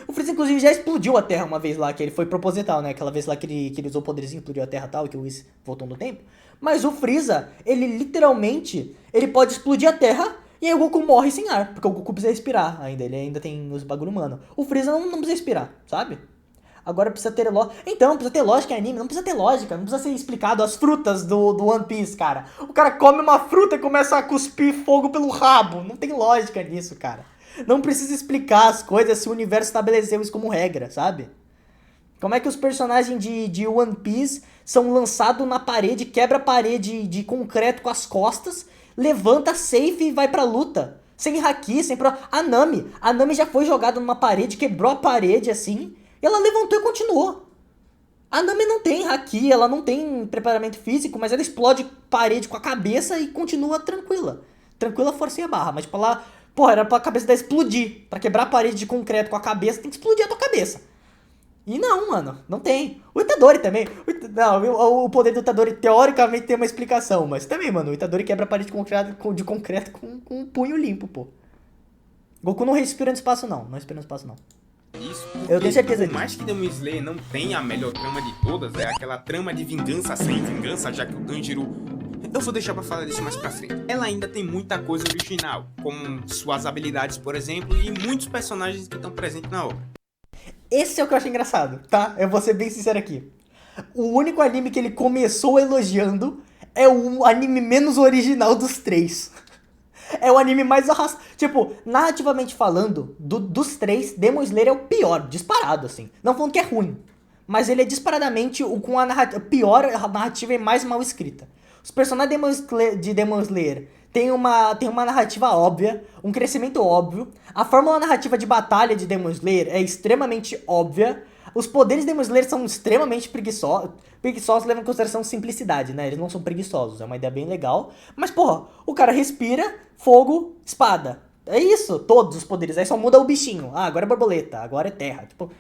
O Freeza, inclusive, já explodiu a Terra uma vez lá, que ele foi proposital, né? Aquela vez lá que ele usou o poderzinho, explodiu a Terra e tal, que o Whis voltou no tempo. Mas o Freeza, ele literalmente, ele pode explodir a Terra e aí o Goku morre sem ar. Porque o Goku precisa respirar ainda, ele ainda tem os bagulho humano. O Freeza não precisa respirar, sabe? Agora precisa ter lógica. Então, precisa ter lógica em anime. Não precisa ter lógica. Não precisa ser explicado as frutas do One Piece, cara. O cara come uma fruta e começa a cuspir fogo pelo rabo. Não tem lógica nisso, cara. Não precisa explicar as coisas se o universo estabeleceu isso como regra, sabe? Como é que os personagens de One Piece são lançados na parede, quebra a parede de concreto com as costas, levanta safe e vai pra luta. Sem haki, sem pro... A Nami já foi jogada numa parede, quebrou a parede assim... Ela levantou e continuou. A Nami não tem haki, ela não tem preparamento físico, mas ela explode parede com a cabeça e continua tranquila. Tranquila, forcei a barra, mas pra lá... Porra, era pra cabeça dela explodir. Pra quebrar a parede de concreto com a cabeça, tem que explodir a tua cabeça. E não, mano, não tem. O Itadori também. O poder do Itadori teoricamente tem uma explicação, mas também, mano, o Itadori quebra a parede de concreto com um punho limpo, pô. Goku não respira no espaço, não. Não respira no espaço, não. Isso eu tenho certeza disso. Por mais que Demon Slayer não tenha a melhor trama de todas, é aquela trama de vingança sem vingança, já que o Tanjiro... Eu vou deixar pra falar disso mais pra frente. Ela ainda tem muita coisa original, como suas habilidades, por exemplo, e muitos personagens que estão presentes na obra. Esse é o que eu acho engraçado, tá? Eu vou ser bem sincero aqui. O único anime que ele começou elogiando é o anime menos original dos 3. É o anime mais arrastado. Tipo, narrativamente falando, dos 3, Demon Slayer é o pior, disparado, assim. Não falando que é ruim, mas ele é disparadamente o com a pior narrativa e mais mal escrita. Os personagens de Demon Slayer tem uma narrativa óbvia, um crescimento óbvio. A fórmula narrativa de batalha de Demon Slayer é extremamente óbvia. Os poderes de Demon Slayer são extremamente preguiçosos. Preguiçosos levam em consideração simplicidade, né? Eles não são preguiçosos, é uma ideia bem legal. Mas, porra, o cara respira, fogo, espada. É isso, todos os poderes. Aí só muda o bichinho. Ah, agora é borboleta, agora é terra. Tipo,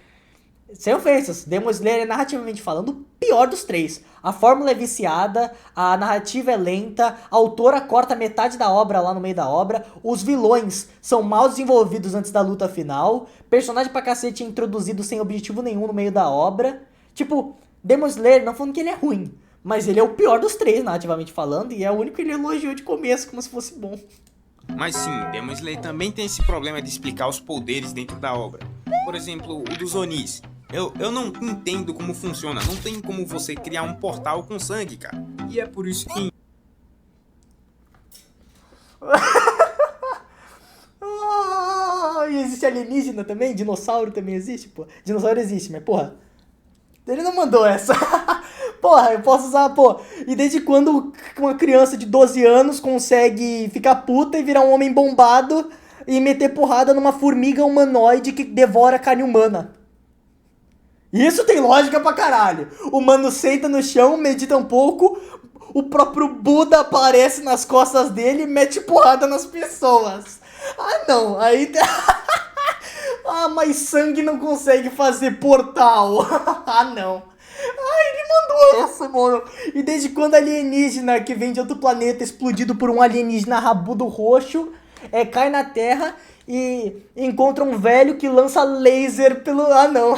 Sem ofensas, Demon Slayer é narrativamente falando o pior dos três. A fórmula é viciada, a narrativa é lenta, a autora corta metade da obra lá no meio da obra, os vilões são mal desenvolvidos antes da luta final, personagem pra cacete é introduzido sem objetivo nenhum no meio da obra. Tipo, Demon Slayer, não falando que ele é ruim, mas ele é o pior dos três, narrativamente falando, e é o único que ele elogiou de começo, como se fosse bom. Mas sim, Demon Slayer também tem esse problema de explicar os poderes dentro da obra. Por exemplo, o dos Onis. Eu não entendo como funciona, não tem como você criar um portal com sangue, cara. E é por isso que... E existe alienígena também? Dinossauro também existe, pô. Dinossauro existe, mas porra, ele não mandou essa. Porra, eu posso usar, pô. E desde quando uma criança de 12 anos consegue ficar puta e virar um homem bombado e meter porrada numa formiga humanoide que devora carne humana? Isso tem lógica pra caralho. O mano senta no chão, medita um pouco, o próprio Buda aparece nas costas dele e mete porrada nas pessoas. Ah, não. Aí... Ah, mas sangue não consegue fazer portal. Ah, não. Ah, ele mandou essa, mano. E desde quando alienígena que vem de outro planeta explodido por um alienígena rabudo roxo cai na Terra e encontra um velho que lança laser pelo... Ah, não.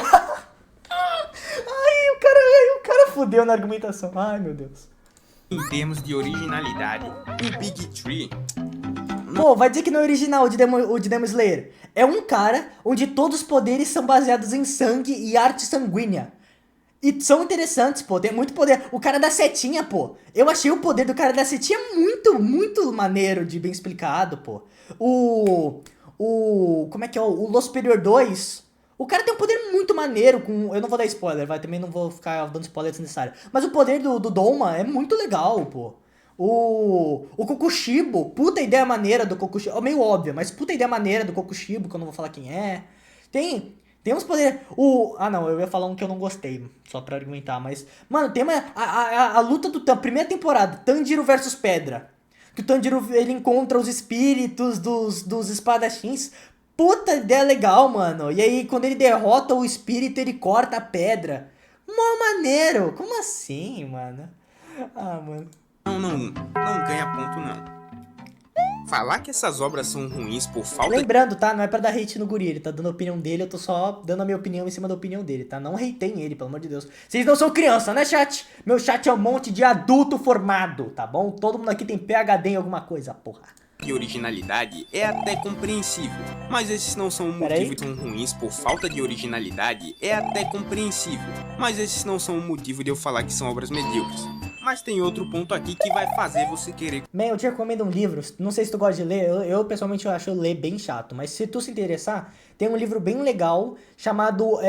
Ai, o cara fudeu na argumentação. Ai, meu Deus. Em termos de originalidade, o Big Tree... Pô, vai dizer que não é original o de Demon Slayer. É um cara onde todos os poderes são baseados em sangue e arte sanguínea. E são interessantes, pô, tem muito poder. O cara da setinha, pô. Eu achei o poder do cara da setinha muito maneiro de bem explicado, pô. Como é que é? O Los Superior 2. O cara tem um poder muito maneiro com... Eu não vou dar spoiler, vai. Também não vou ficar dando spoiler desnecessário. Mas o poder do Doma é muito legal, pô. O Kokushibo, puta ideia maneira do Kokushibo. É meio óbvio, mas puta ideia maneira do Kokushibo, que eu não vou falar quem é. Tem uns poderes. Ah, não, eu ia falar um que eu não gostei, só pra argumentar, mas. Mano, tem a luta da primeira temporada, Tanjiro versus Pedra. Que o Tanjiro ele encontra os espíritos dos espadachins. Puta ideia legal, mano. E aí, quando ele derrota o espírito, ele corta a pedra. Mó maneiro. Como assim, mano? Ah, mano. Não ganha ponto, não. Falar que essas obras são ruins por falta... Lembrando, tá? Não é pra dar hate no guri, ele tá dando a opinião dele, eu tô só dando a minha opinião em cima da opinião dele, tá? Não hateiem ele, pelo amor de Deus. Vocês não são criança, né, chat? Meu chat é um monte de adulto formado, tá bom? Todo mundo aqui tem PhD em alguma coisa, porra. De originalidade é até compreensível, mas esses não são o motivo de são ruins por falta de originalidade é até compreensível, mas esses não são o motivo de eu falar que são obras medíocres. Mas tem outro ponto aqui que vai fazer você querer... Man, eu te recomendo um livro, não sei se tu gosta de ler, eu pessoalmente eu acho ler bem chato, mas se tu se interessar, tem um livro bem legal chamado,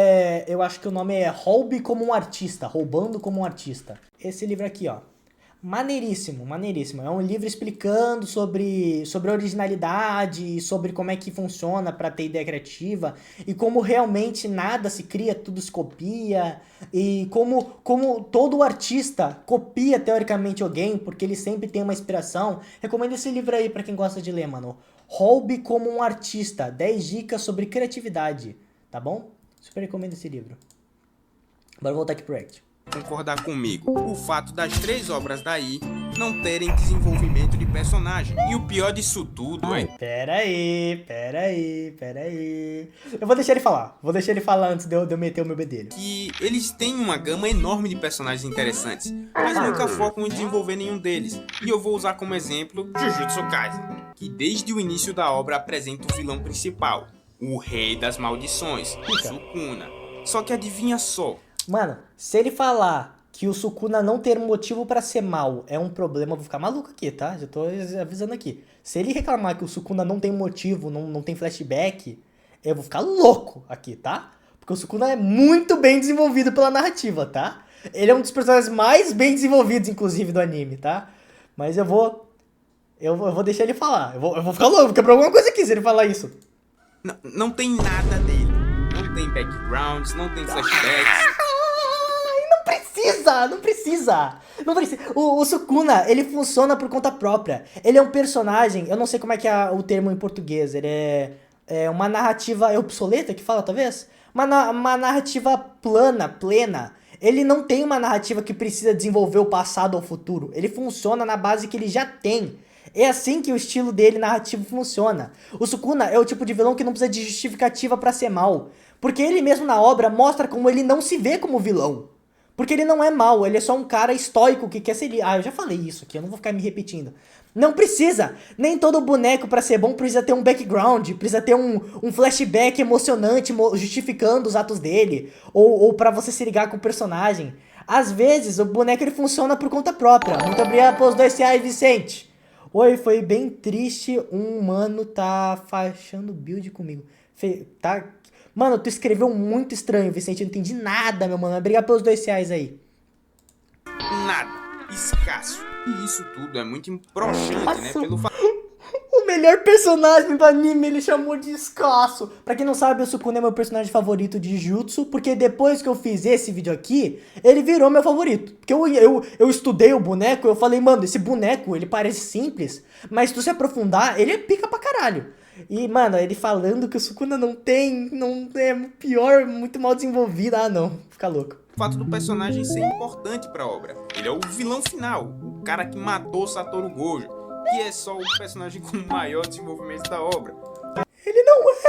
eu acho que o nome é Hobby como um Artista, Roubando como um Artista. Esse livro aqui, ó. Maneiríssimo, maneiríssimo. É um livro explicando sobre a originalidade, sobre como é que funciona para ter ideia criativa e como realmente nada se cria, tudo se copia e como todo artista copia teoricamente alguém porque ele sempre tem uma inspiração. Recomendo esse livro aí para quem gosta de ler, mano. Hobby como um Artista, 10 dicas sobre criatividade, tá bom? Super recomendo esse livro. Bora voltar aqui pro React. Concordar comigo, o fato das 3 obras daí não terem desenvolvimento de personagem. E o pior disso tudo é... Pera aí. Eu vou deixar ele falar antes de eu meter o meu bedelho. Que eles têm uma gama enorme de personagens interessantes, mas nunca focam em desenvolver nenhum deles. E eu vou usar como exemplo Jujutsu Kaisen, que desde o início da obra apresenta o vilão principal, o Rei das Maldições, Sukuna. Só que adivinha só... Mano, se ele falar que o Sukuna não ter motivo pra ser mal é um problema, eu vou ficar maluco aqui, tá? Já tô avisando aqui. Se ele reclamar que o Sukuna não tem motivo, não tem flashback, eu vou ficar louco aqui, tá? Porque o Sukuna é muito bem desenvolvido pela narrativa, tá? Ele é um dos personagens mais bem desenvolvidos, inclusive, do anime, tá? Mas eu vou deixar ele falar. Eu vou ficar louco, porque é pra alguma coisa aqui se ele falar isso. Não tem nada dele. Não tem backgrounds, não tem flashbacks. Não precisa. O Sukuna, ele funciona por conta própria. Ele é um personagem, eu não sei como é que é o termo em português, ele é uma narrativa obsoleta que fala, talvez? uma narrativa plena. Ele não tem uma narrativa que precisa desenvolver o passado ou o futuro. Ele funciona na base que ele já tem. É assim que o estilo dele narrativo funciona. O Sukuna é o tipo de vilão que não precisa de justificativa pra ser mal. Porque ele mesmo na obra mostra como ele não se vê como vilão. Porque ele não é mal, ele é só um cara estoico que quer ser... Ah, eu já falei isso aqui, eu não vou ficar me repetindo. Não precisa! Nem todo boneco pra ser bom precisa ter um background, precisa ter um flashback emocionante justificando os atos dele. Ou pra você se ligar com o personagem. Às vezes, o boneco ele funciona por conta própria. Muito obrigado pelos R$2, Vicente. Oi, foi bem triste, um mano tá fachando build comigo. Tá... Mano, tu escreveu muito estranho, Vicente, eu não entendi nada, meu mano. Obrigado pelos R$2 aí. Nada, escasso. E isso tudo é muito broxante, né? Pelo fato... O melhor personagem do anime ele chamou de escasso. Pra quem não sabe, o Sukuna é meu personagem favorito de Jutsu, porque depois que eu fiz esse vídeo aqui, ele virou meu favorito. Porque eu estudei o boneco, eu falei, mano, esse boneco, ele parece simples, mas se tu se aprofundar, ele é pica pra caralho. E, mano, ele falando que o Sukuna não é pior, muito mal desenvolvido. Ah, não, fica louco. O fato do personagem ser importante pra obra. Ele é o vilão final, o cara que matou Satoru Gojo, que é só o personagem com o maior desenvolvimento da obra. Ele não é.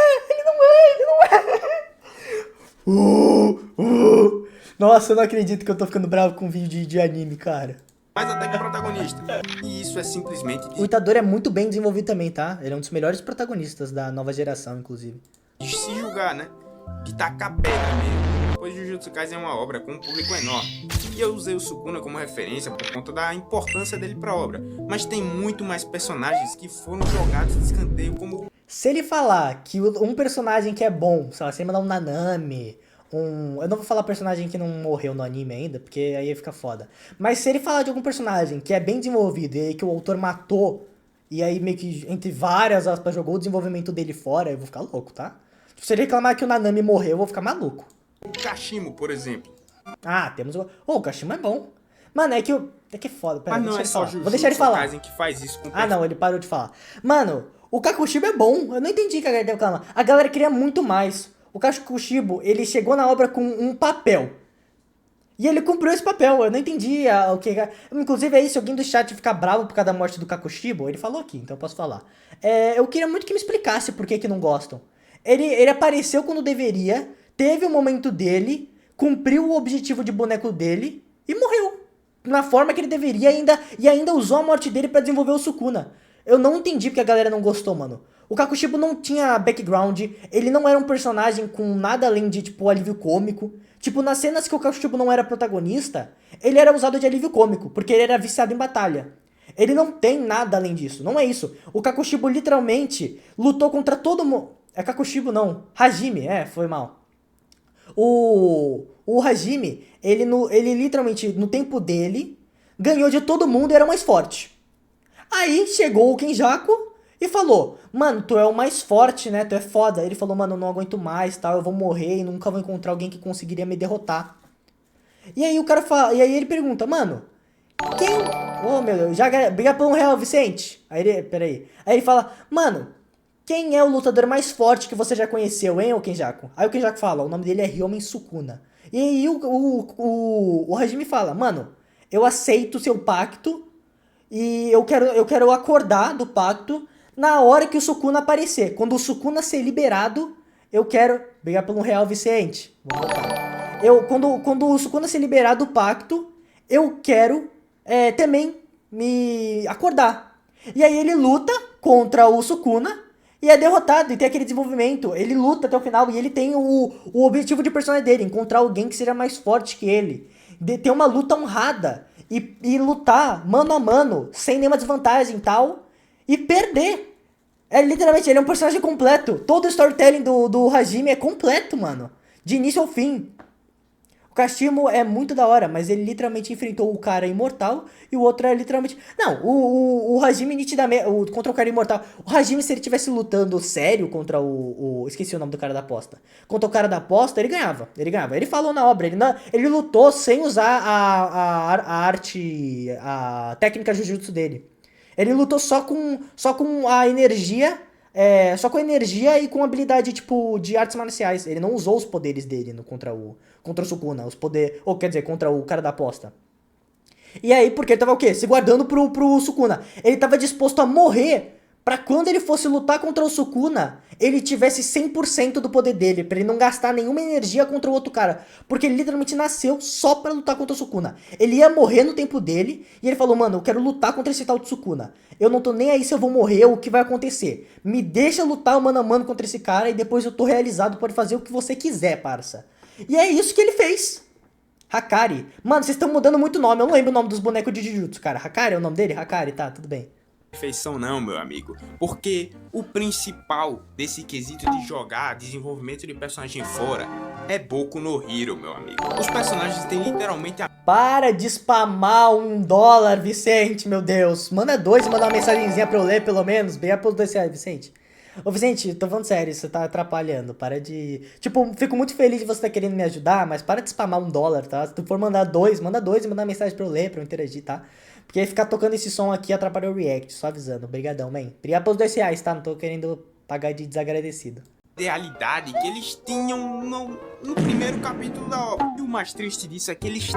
Nossa, eu não acredito que eu tô ficando bravo com vídeo de anime, cara. Mas até que o protagonista. E isso é simplesmente... O Itadori é muito bem desenvolvido também, tá? Ele é um dos melhores protagonistas da nova geração, inclusive. de se julgar, né? De tacar pedra mesmo. Pois Jujutsu Kaisen é uma obra com um público enorme. E eu usei o Sukuna como referência por conta da importância dele pra obra. Mas tem muito mais personagens que foram jogados de escanteio como... Se ele falar que um personagem que é bom, sei lá, se ele mandar um Nanami, eu não vou falar personagem que não morreu no anime ainda, porque aí fica foda. Mas se ele falar de algum personagem que é bem desenvolvido e aí que o autor matou, e aí meio que, entre várias aspas, jogou o desenvolvimento dele fora, eu vou ficar louco, tá? Tipo, se ele reclamar que o Nanami morreu, eu vou ficar maluco. O Kashimo, por exemplo. Ah, temos o... o Kashimo é bom. Mano, é que é foda. Pera, Mas não é só vou deixar ele falar. Kaisen que faz isso com o não, ele parou de falar. Mano, o Kakushibo é bom. Eu não entendi que a galera reclama. A galera queria muito mais. O Kakushibo, ele chegou na obra com um papel. E ele cumpriu esse papel. Eu não entendi o que... Inclusive aí, se alguém do chat ficar bravo por causa da morte do Kakushibo, ele falou aqui, então eu posso falar. Eu queria muito que me explicasse por que não gostam. Ele apareceu quando deveria, teve o momento dele, cumpriu o objetivo de boneco dele e morreu. Na forma que ele deveria e ainda usou a morte dele pra desenvolver o Sukuna. Eu não entendi porque a galera não gostou, mano. O Kakushibo não tinha background, ele não era um personagem com nada além de, tipo, alívio cômico. Tipo, nas cenas que o Kakushibo não era protagonista, ele era usado de alívio cômico, porque ele era viciado em batalha. Ele não tem nada além disso, não é isso. O Kakushibo literalmente lutou contra todo mundo. É Kakushibo não, Hajime, foi mal. O Hajime, ele literalmente, no tempo dele, ganhou de todo mundo e era o mais forte. Aí chegou o Kenjaku e falou, mano, tu é o mais forte, né, tu é foda. Ele falou, mano, eu não aguento mais, tal, eu vou morrer e nunca vou encontrar alguém que conseguiria me derrotar. E aí o cara fala, e aí ele pergunta, mano, quem... Oh, meu Deus, briga por R$1, Vicente. Peraí. Aí ele fala, mano, quem é o lutador mais forte que você já conheceu, hein, o Kenjaku? Aí o Kenjaku fala, o nome dele é Ryomen Sukuna. E aí o Hajime fala, mano, eu aceito o seu pacto e eu quero acordar do pacto na hora que o Sukuna aparecer. Quando o Sukuna ser liberado, eu quero... Brigar por R$1, Vicente. Vou botar. Quando o Sukuna ser liberado do pacto, eu quero também me acordar. E aí ele luta contra o Sukuna e é derrotado, e tem aquele desenvolvimento. Ele luta até o final e ele tem o objetivo de personagem dele, encontrar alguém que seja mais forte que ele. Ter uma luta honrada e lutar mano a mano, sem nenhuma desvantagem e tal, e perder. Literalmente, ele é um personagem completo. Todo o storytelling do Hajime é completo, mano. De início ao fim. O Kashimo é muito da hora, mas ele literalmente enfrentou o cara imortal e o outro é literalmente... Não, o Hajime nitidamente... Contra o cara imortal... O Hajime, se ele estivesse lutando sério contra esqueci o nome do cara da aposta. Contra o cara da aposta, ele ganhava. Ele falou na obra. Ele lutou sem usar a arte... A técnica Jujutsu dele. Ele lutou só com a energia só com energia e com habilidade, tipo, de artes marciais. Ele não usou os poderes dele contra o Sukuna. Ou quer dizer, contra o cara da aposta. E aí, porque ele tava o quê? Se guardando pro Sukuna. Ele tava disposto a morrer pra quando ele fosse lutar contra o Sukuna, ele tivesse 100% do poder dele, pra ele não gastar nenhuma energia contra o outro cara. Porque ele literalmente nasceu só pra lutar contra o Sukuna. Ele ia morrer no tempo dele, e ele falou, mano, eu quero lutar contra esse tal de Sukuna. Eu não tô nem aí se eu vou morrer ou o que vai acontecer. Me deixa lutar mano a mano contra esse cara, e depois eu tô realizado, pode fazer o que você quiser, parça. E é isso que ele fez. Hakari. Mano, vocês estão mudando muito o nome. Eu não lembro o nome dos bonecos de Jujutsu, cara. Hakari é o nome dele? Hakari, tá, tudo bem. Perfeição não, meu amigo. Porque o principal desse quesito de jogar, desenvolvimento de personagem fora, é Boku no Hero, meu amigo. Os personagens têm literalmente a... Para de spamar $1, Vicente, meu Deus. Manda 2 e manda uma mensagenzinha pra eu ler, pelo menos. Bem pelos R$2, Vicente. Ô, Vicente, tô falando sério, você tá atrapalhando. Para de... Tipo, fico muito feliz de você tá querendo me ajudar, mas para de spamar $1, tá? Se tu for mandar 2, manda 2 e manda uma mensagem pra eu ler, pra eu interagir, tá? Porque aí ficar tocando esse som aqui atrapalha o react, só avisando. Obrigadão, man. Obrigado pelos R$2, tá? Não tô querendo pagar de desagradecido. realidade que eles tinham no primeiro capítulo da obra. E o mais triste disso é que eles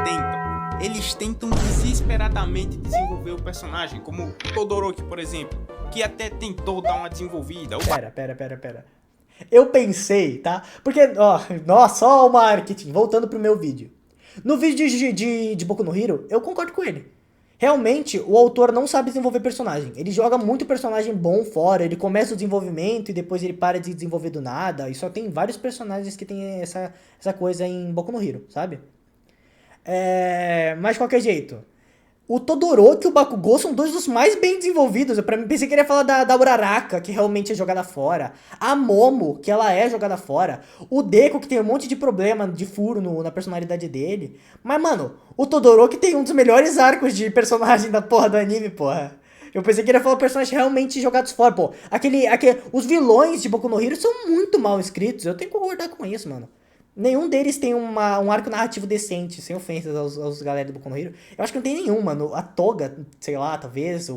tentam desesperadamente desenvolver o personagem, como Todoroki, por exemplo, que até tentou dar uma desenvolvida. Pera. Eu pensei, tá? Porque, ó, nossa, ó o marketing. Voltando pro meu vídeo. No vídeo de Boku no Hero, eu concordo com ele. Realmente, o autor não sabe desenvolver personagem. Ele joga muito personagem bom fora, ele começa o desenvolvimento e depois ele para de desenvolver do nada. E só tem vários personagens que tem essa coisa em Boku no Hero, sabe? Mas de qualquer jeito, o Todoroki e o Bakugou são dois dos mais bem desenvolvidos. Eu pensei que ele ia falar da Uraraka, que realmente é jogada fora. A Momo, que ela é jogada fora. O Deku, que tem um monte de problema de furo na personalidade dele. Mas, mano, o Todoroki tem um dos melhores arcos de personagem da porra do anime, porra. Eu pensei que ele ia falar personagens realmente jogados fora, pô. Os vilões de Boku no Hero são muito mal escritos. Eu tenho que concordar com isso, mano. Nenhum deles tem um arco narrativo decente, sem ofensas aos galera do Boku no Hero. Eu acho que não tem nenhum, mano. A Toga, sei lá, talvez.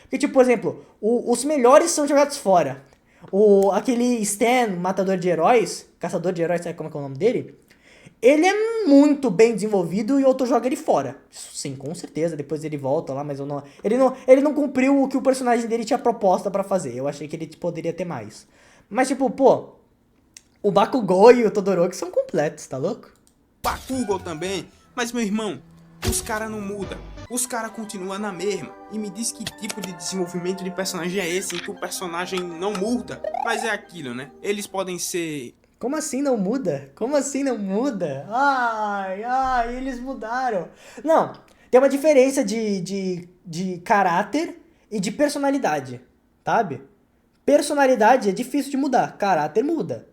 Porque, tipo, por exemplo, os melhores são jogados fora. Aquele Stan, matador de heróis, caçador de heróis, sabe como é que é o nome dele? Ele é muito bem desenvolvido e o outro joga ele fora. Sim, com certeza. Depois ele volta lá, mas ele não cumpriu o que o personagem dele tinha proposta pra fazer. Eu achei que ele poderia ter mais. Mas, tipo, pô... O Bakugou e o Todoroki são completos, tá louco? Bakugou também, mas meu irmão, os caras não mudam. Os caras continuam na mesma. E me diz que tipo de desenvolvimento de personagem é esse em que o personagem não muda? Mas é aquilo, né? Eles podem ser... Como assim não muda? Como assim não muda? Ai, eles mudaram. Não, tem uma diferença de caráter e de personalidade, sabe? Personalidade é difícil de mudar, caráter muda.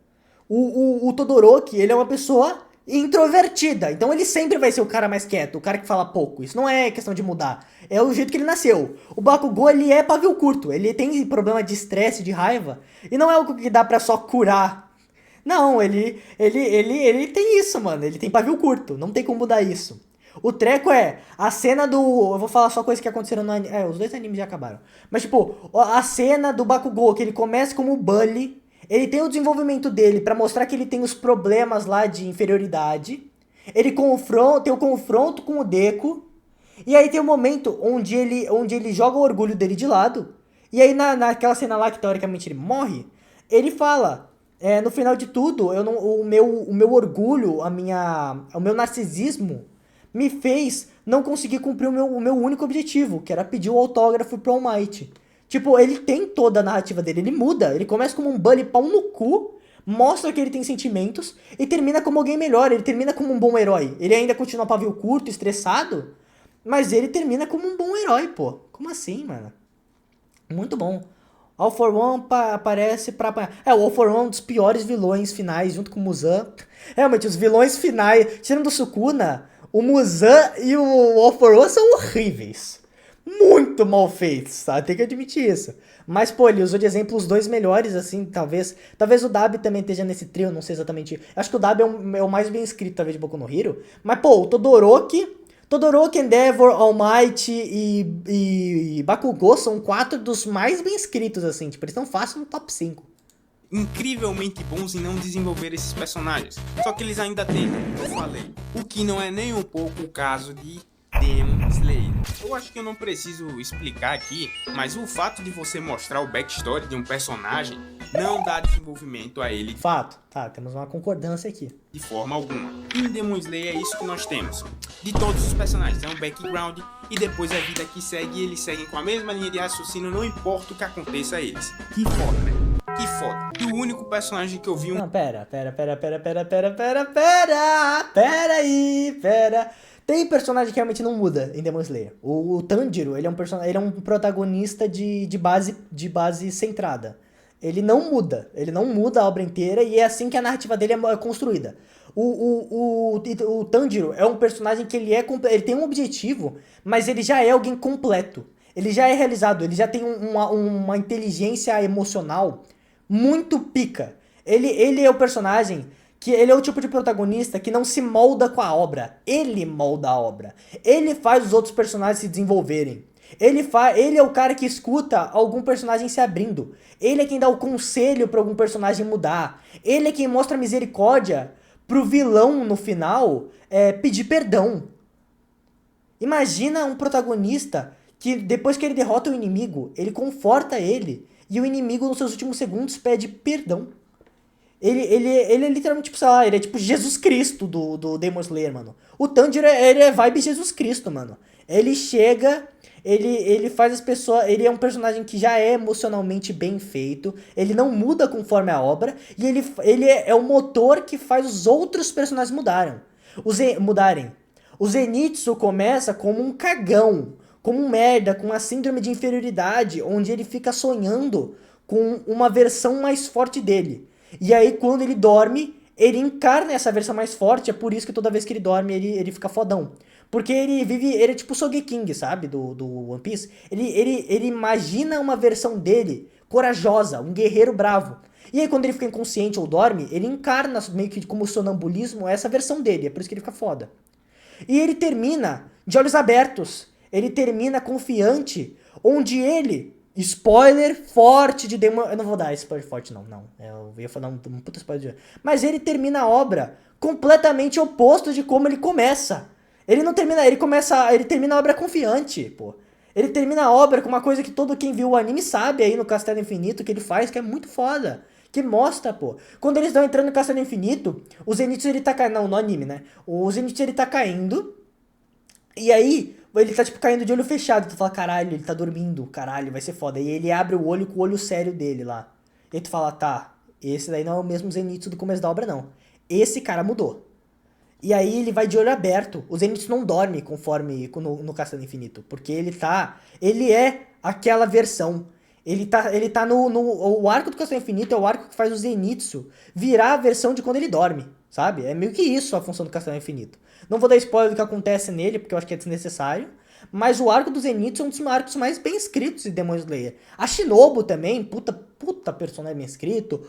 O Todoroki, ele é uma pessoa introvertida, então ele sempre vai ser o cara mais quieto, o cara que fala pouco. Isso não é questão de mudar, é o jeito que ele nasceu. O Bakugou, ele é pavio curto, ele tem problema de estresse, de raiva, e não é algo que dá pra só curar. Não, ele tem isso, mano, ele tem pavio curto, não tem como mudar isso. O treco é a cena do... Eu vou falar só coisas que aconteceram no anime. Os dois animes já acabaram. Mas, tipo, a cena do Bakugou, que ele começa como bully... Ele tem o desenvolvimento dele pra mostrar que ele tem os problemas lá de inferioridade. Ele tem o confronto com o Deku. E aí tem o momento onde ele joga o orgulho dele de lado. E aí naquela cena lá que teoricamente ele morre, ele fala... no final de tudo, o meu orgulho, o meu narcisismo me fez não conseguir cumprir o meu único objetivo, que era pedir o autógrafo pro All Might. Tipo, ele tem toda a narrativa dele, ele muda, ele começa como um bully pau no cu, mostra que ele tem sentimentos e termina como alguém melhor, ele termina como um bom herói. Ele ainda continua pavio curto, estressado, mas ele termina como um bom herói, pô. Como assim, mano? Muito bom. All For One aparece pra... o All For One é um dos piores vilões finais, junto com o Muzan. Realmente, os vilões finais, tirando do Sukuna, o Muzan e o All For One são horríveis. Muito mal feitos, tá? Tem que admitir isso. Mas, pô, ele usou de exemplo os dois melhores, assim, talvez o Dabi também esteja nesse trio, não sei exatamente. Acho que o Dabi é o mais bem escrito, talvez, de Boku no Hero. Mas, pô, o Todoroki Todoroki, Endeavor, All Might e Bakugou são 4 dos mais bem escritos, assim. Tipo, eles estão fácil no top 5. Incrivelmente bons em não desenvolver esses personagens. Só que eles ainda têm, como eu falei. O que não é nem um pouco o caso de Demon Slayer. Eu acho que eu não preciso explicar aqui, mas o fato de você mostrar o backstory de um personagem não dá desenvolvimento a ele Fato. Tá, temos uma concordância aqui. de forma alguma. E em Demon Slayer é isso que nós temos. De todos os personagens, é um background e depois a vida que segue, eles seguem com a mesma linha de raciocínio, não importa o que aconteça a eles. Que foda, né? Que foda. E o único personagem que eu vi Não, pera aí. Tem personagem que realmente não muda em Demon Slayer. O Tanjiro, ele é um protagonista de base centrada. Ele não muda a obra inteira e é assim que a narrativa dele é construída. O Tanjiro é um personagem que ele tem um objetivo, mas ele já é alguém completo. Ele já é realizado, ele já tem uma inteligência emocional muito pica. Ele é o personagem que ele é o tipo de protagonista que não se molda com a obra. Ele molda a obra. Ele faz os outros personagens se desenvolverem. Ele é o cara que escuta algum personagem se abrindo. Ele é quem dá o conselho pra algum personagem mudar. Ele é quem mostra misericórdia pro vilão no final pedir perdão. Imagina um protagonista que depois que ele derrota o inimigo, ele conforta ele e o inimigo nos seus últimos segundos pede perdão. Ele é literalmente, tipo, sei lá, ele é tipo Jesus Cristo do Demon Slayer, mano. O Tanjiro, ele é vibe Jesus Cristo, mano. Ele chega, ele faz as pessoas... Ele é um personagem que já é emocionalmente bem feito, ele não muda conforme a obra, e ele é o motor que faz os outros personagens mudarem. O Zenitsu começa como um cagão, como um merda, com uma síndrome de inferioridade, onde ele fica sonhando com uma versão mais forte dele. E aí, quando ele dorme, ele encarna essa versão mais forte. É por isso que toda vez que ele dorme, ele fica fodão. Porque ele é tipo o Sogeking, sabe? Do One Piece. Ele imagina uma versão dele corajosa, um guerreiro bravo. E aí, quando ele fica inconsciente ou dorme, ele encarna meio que como sonambulismo essa versão dele. É por isso que ele fica foda. E ele termina de olhos abertos. Ele termina confiante, onde ele... Spoiler forte de Demon... Eu não vou dar spoiler forte, não. Eu ia falar um puta spoiler de... Mas ele termina a obra completamente oposto de como ele começa. Ele não termina... Ele termina a obra confiante, pô. Ele termina a obra com uma coisa que todo quem viu o anime sabe aí no Castelo Infinito, que ele faz, que é muito foda. Que mostra, pô. Quando eles estão entrando no Castelo Infinito, o Zenitsu, ele tá caindo... Não, no anime, né? O Zenitsu, ele tá caindo. E aí... Ele tá, tipo, caindo de olho fechado. Tu fala, caralho, ele tá dormindo. Caralho, vai ser foda. E ele abre o olho com o olho sério dele lá. E aí tu fala, tá, esse daí não é o mesmo Zenitsu do começo da obra, não. Esse cara mudou. E aí ele vai de olho aberto. O Zenitsu não dorme conforme no Castelo Infinito. Porque ele é aquela versão. Ele tá o arco do Castelo Infinito é o arco que faz o Zenitsu virar a versão de quando ele dorme. Sabe? É meio que isso a função do Castelo Infinito. Não vou dar spoiler do que acontece nele, porque eu acho que é desnecessário. Mas o arco do Zenitsu é um dos arcos mais bem escritos de Demon Slayer. A Shinobu também, puta personagem bem escrito.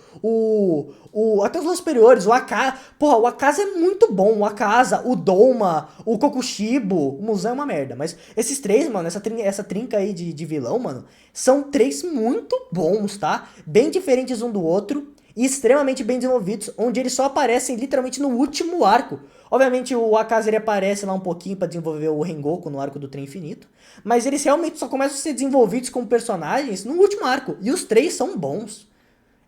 Até os superiores, o Akaza. Porra, o Akaza é muito bom. O Akaza, o Doma, o Kokushibo. O Muzan é uma merda. Mas esses três, mano, essa trinca aí de vilão, mano, são três muito bons, tá? Bem diferentes um do outro. E extremamente bem desenvolvidos, onde eles só aparecem literalmente no último arco. Obviamente o Akaza ele aparece lá um pouquinho pra desenvolver o Rengoku no arco do Trem Infinito, mas eles realmente só começam a ser desenvolvidos como personagens no último arco, e os três são bons.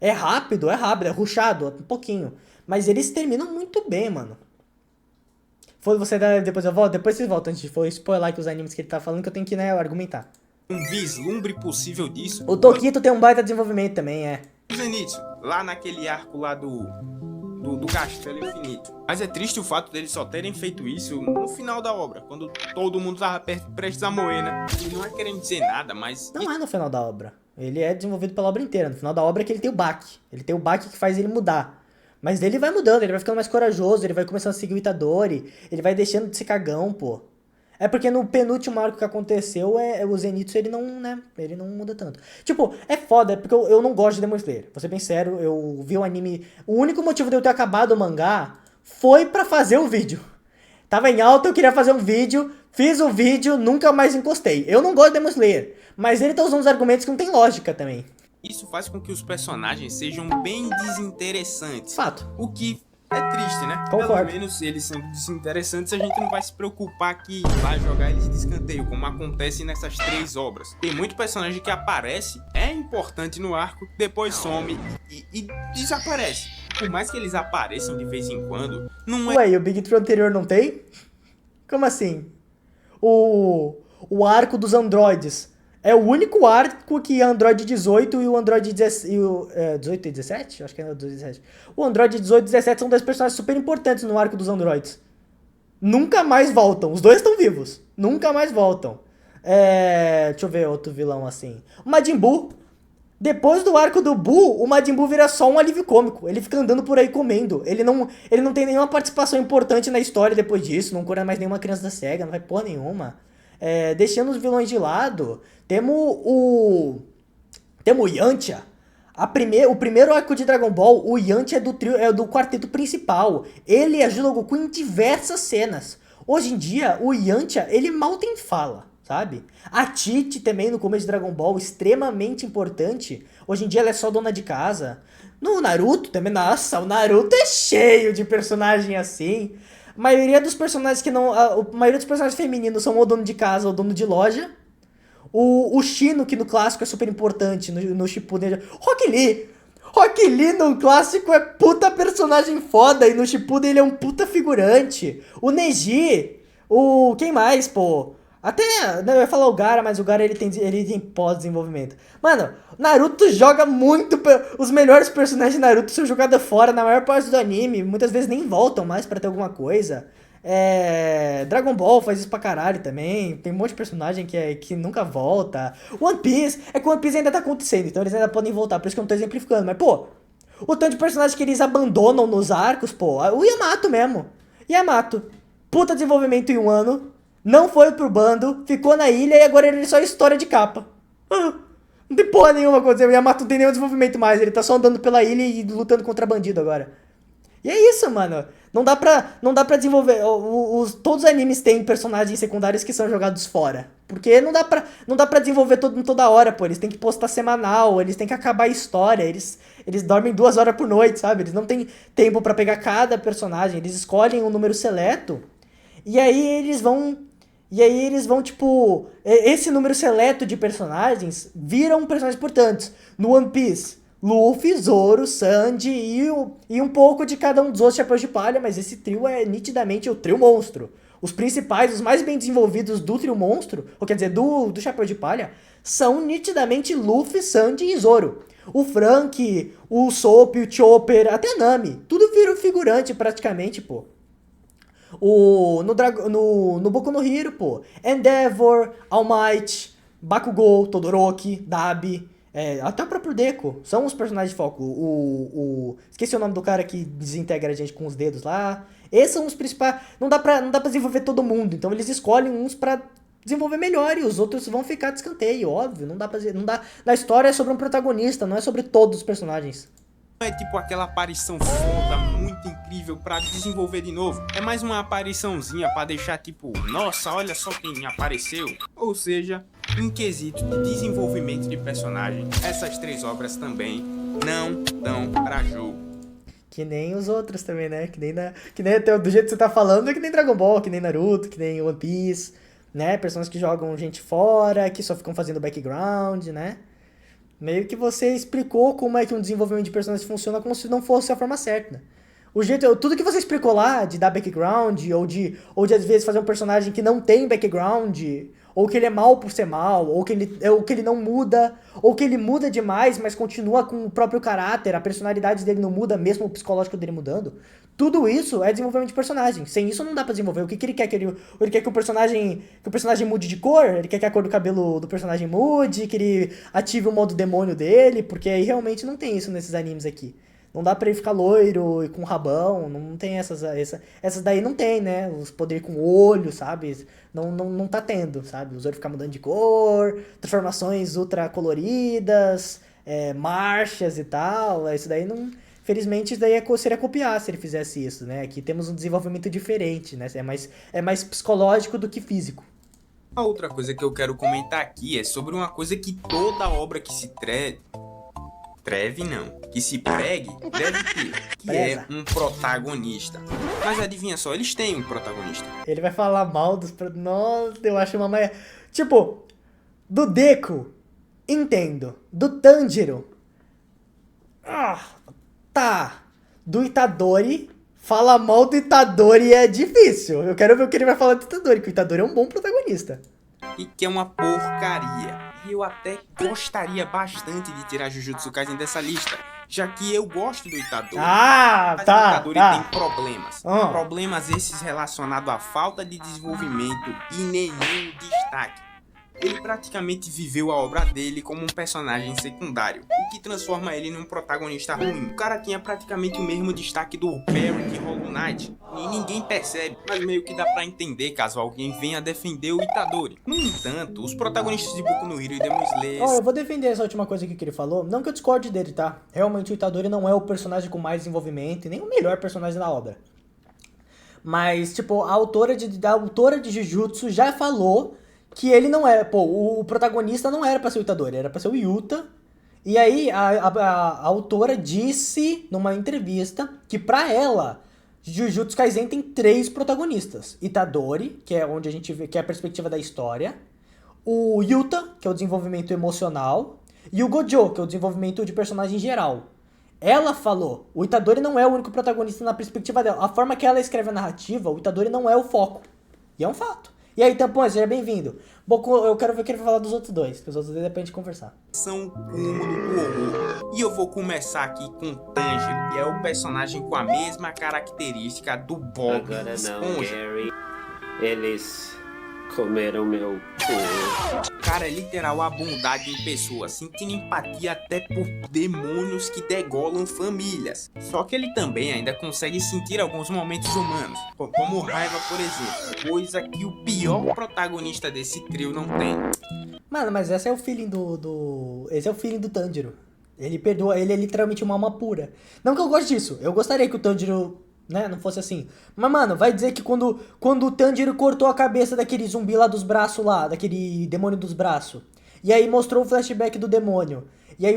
É rápido, é rushado um pouquinho, mas eles terminam muito bem, mano. Depois vocês voltam, antes de for spoiler aqui os animes que ele tá falando, que eu tenho que, né, argumentar. um vislumbre possível disso. O Tokito tem um baita desenvolvimento também, Zenitsu, lá naquele arco lá do Castelo Infinito. Mas é triste o fato deles só terem feito isso no final da obra, quando todo mundo tava prestes a morrer, né? E não é querendo dizer nada, mas... Não é no final da obra. Ele é desenvolvido pela obra inteira. No final da obra é que ele tem o baque. Ele tem o baque que faz ele mudar. Mas ele vai mudando, ele vai ficando mais corajoso, ele vai começando a seguir o Itadori, ele vai deixando de ser cagão, pô. É porque no penúltimo arco que aconteceu, o Zenitsu, ele não, né, ele não muda tanto. Tipo, é foda, porque eu não gosto de Demon Slayer. Vou ser bem sério, eu vi o anime... O único motivo de eu ter acabado o mangá foi pra fazer um vídeo. Tava em alta, eu queria fazer um vídeo, Fiz o vídeo, nunca mais encostei. Eu não gosto de Demon Slayer, mas ele tá usando uns argumentos que não tem lógica também. Isso faz com que os personagens sejam bem desinteressantes. Fato. O que é triste, né? Concordo. Pelo menos eles sendo desinteressantes, a gente não vai se preocupar que vai jogar eles de escanteio, como acontece nessas 3 obras. Tem muito personagem que aparece, é importante no arco, depois some e desaparece. Por mais que eles apareçam de vez em quando, não é... Ué, e o Big Tree anterior não tem? Como assim? O arco dos androides. É o único arco que é Android 18 e o Android 18 e 17? Acho que é 17. O Android 18 e 17 são 2 personagens super importantes no arco dos androids. Nunca mais voltam. Os 2 estão vivos. Nunca mais voltam. Deixa eu ver outro vilão assim. O Majin Buu. Depois do arco do Buu, o Majin Buu vira só um alívio cômico. Ele fica andando por aí comendo. Ele não tem nenhuma participação importante na história depois disso. Não cura mais nenhuma criança da SEGA. Não vai porra nenhuma. Deixando os vilões de lado, temos o Yantia. O primeiro arco de Dragon Ball, o Yantia é do quarteto principal. Ele ajuda o Goku em diversas cenas. Hoje em dia, o Yantia, ele mal tem fala, sabe? A Tite também, no começo de Dragon Ball, extremamente importante. Hoje em dia ela é só dona de casa. No Naruto também, nossa, o Naruto é cheio de personagem assim. A maioria dos personagens maioria dos personagens femininos são ou dono de casa ou dono de loja. O Shino, que no clássico é super importante, no Shippuden. Rock Lee no clássico é puta personagem foda e no Shippuden ele é um puta figurante. O Neji, quem mais, pô? Até, eu ia falar o Gaara, mas o Gaara ele tem pós-desenvolvimento. Mano, Naruto joga muito... Os melhores personagens de Naruto são jogados fora na maior parte do anime. Muitas vezes nem voltam mais pra ter alguma coisa. Dragon Ball faz isso pra caralho também. Tem um monte de personagem que nunca volta. One Piece, é que o One Piece ainda tá acontecendo, então eles ainda podem voltar, por isso que eu não tô exemplificando. Mas, pô, o tanto de personagens que eles abandonam nos arcos, pô. O Yamato mesmo. Yamato, puta desenvolvimento em 1 ano. Não foi pro bando, ficou na ilha e agora ele é só história de capa. Não tem porra nenhuma acontecendo. O Yamato não tem nenhum desenvolvimento mais. Ele tá só andando pela ilha e lutando contra bandido agora. E é isso, mano. Não dá pra desenvolver... Todos os animes têm personagens secundários que são jogados fora. Porque não dá pra desenvolver toda hora, pô. Eles têm que postar semanal, eles têm que acabar a história. Eles dormem 2 horas por noite, sabe? Eles não têm tempo pra pegar cada personagem. Eles escolhem um número seleto. E aí eles vão, tipo... Esse número seleto de personagens viram personagens importantes. No One Piece, Luffy, Zoro, Sanji e um pouco de cada um dos outros chapéus de palha. Mas esse trio é nitidamente o trio monstro. Os principais, os mais bem desenvolvidos do trio monstro, ou quer dizer, do chapéu de palha, são nitidamente Luffy, Sanji e Zoro. O Frank, o Soap, o Chopper, até a Nami. Tudo vira figurante praticamente, pô. No Boku no Hero, pô, Endeavor, All Might, Bakugou, Todoroki, Dabi, até o próprio Deku, são os personagens de foco. Esqueci o nome do cara que desintegra a gente com os dedos lá. Esses são os principais. Não dá pra desenvolver todo mundo, então eles escolhem uns pra desenvolver melhor e os outros vão ficar de escanteio, óbvio. Não dá. Na história é sobre um protagonista, não é sobre todos os personagens. É tipo aquela aparição foda, muito incrível pra desenvolver de novo. É mais uma apariçãozinha pra deixar tipo, nossa, olha só quem apareceu. Ou seja, em quesito de desenvolvimento de personagem, essas 3 obras também não dão pra jogo. Que nem os outros também, né? Que nem até do jeito que você tá falando, é que nem Dragon Ball, que nem Naruto, que nem One Piece, né? Personagens que jogam gente fora, que só ficam fazendo background, né? Meio que você explicou como é que um desenvolvimento de personagem funciona como se não fosse a forma certa. Tudo que você explicou lá, de dar background, ou de às vezes fazer um personagem que não tem background, ou que ele é mal por ser mal, ou que ele não muda, ou que ele muda demais, mas continua com o próprio caráter, a personalidade dele não muda, mesmo o psicológico dele mudando. Tudo isso é desenvolvimento de personagem. Sem isso não dá pra desenvolver. O que ele quer? Ele quer que o personagem mude de cor? Ele quer que a cor do cabelo do personagem mude? Que ele ative o modo demônio dele? Porque aí realmente não tem isso nesses animes aqui. Não dá pra ele ficar loiro e com rabão, não tem essas daí não tem, né? Os poderes com olho, sabe? Não tá tendo, sabe? Os olhos ficar mudando de cor, transformações ultra coloridas, marchas e tal, isso daí Felizmente, isso daí seria copiar se ele fizesse isso, né? Aqui temos um desenvolvimento diferente, né? É mais psicológico do que físico. A outra coisa que eu quero comentar aqui é sobre uma coisa que toda obra que se que se pregue, deve ter, que é um protagonista. Mas adivinha só, eles têm um protagonista. Ele vai falar mal dos... Nossa, eu acho uma... Tipo, do Deku, entendo. Do Tanjiro, tá. Do Itadori, fala mal do Itadori é difícil. Eu quero ver o que ele vai falar do Itadori, que o Itadori é um bom protagonista. E que é uma porcaria. E eu até gostaria bastante de tirar Jujutsu Kaisen dessa lista, já que eu gosto do Itadori. Mas tá. o Itadori tem problemas. Problemas esses relacionados à falta de desenvolvimento e nenhum destaque. Ele praticamente viveu a obra dele como um personagem secundário, o que transforma ele num protagonista ruim. O cara tinha praticamente o mesmo destaque do Barry de Hollow Knight, e ninguém percebe, mas meio que dá pra entender caso alguém venha defender o Itadori. No entanto, os protagonistas de Boku no Hero e Demon Slayer... Eu vou defender essa última coisa aqui que ele falou, não que eu discorde dele, tá? Realmente o Itadori não é o personagem com mais desenvolvimento, e nem o melhor personagem da obra. Mas, tipo, a autora de Jujutsu já falou que ele não era, o protagonista não era pra ser o Itadori, era pra ser o Yuta. E aí a autora disse numa entrevista que pra ela, Jujutsu Kaisen tem 3 protagonistas. Itadori, que é onde a gente vê, que é a perspectiva da história. O Yuta, que é o desenvolvimento emocional. E o Gojo, que é o desenvolvimento de personagem geral. Ela falou, o Itadori não é o único protagonista na perspectiva dela. A forma que ela escreve a narrativa, o Itadori não é o foco. E é um fato. E aí, Tampão, seja bem-vindo. Eu quero ver o que ele vai falar dos outros dois, que os outros dois é pra gente conversar. São cúmulo do horror. E eu vou começar aqui com Tanjiro, que é o personagem com a mesma característica do Bob Agora Esponja. não, Gary. Eles comeram meu cu. Cara, é literal a bondade em pessoa, sentindo empatia até por demônios que degolam famílias. Só que ele também ainda consegue sentir alguns momentos humanos, como raiva, por exemplo, coisa que o pior protagonista desse trio não tem. Mano, mas esse é o feeling esse é o feeling do Tanjiro. Ele perdoa, ele é literalmente uma alma pura. Não que eu goste disso, eu gostaria que o Tanjiro, né, não fosse assim. Mas, mano, vai dizer que quando o Tanjiro cortou a cabeça daquele zumbi lá dos braços lá, daquele demônio dos braços, e aí mostrou o flashback do demônio, e aí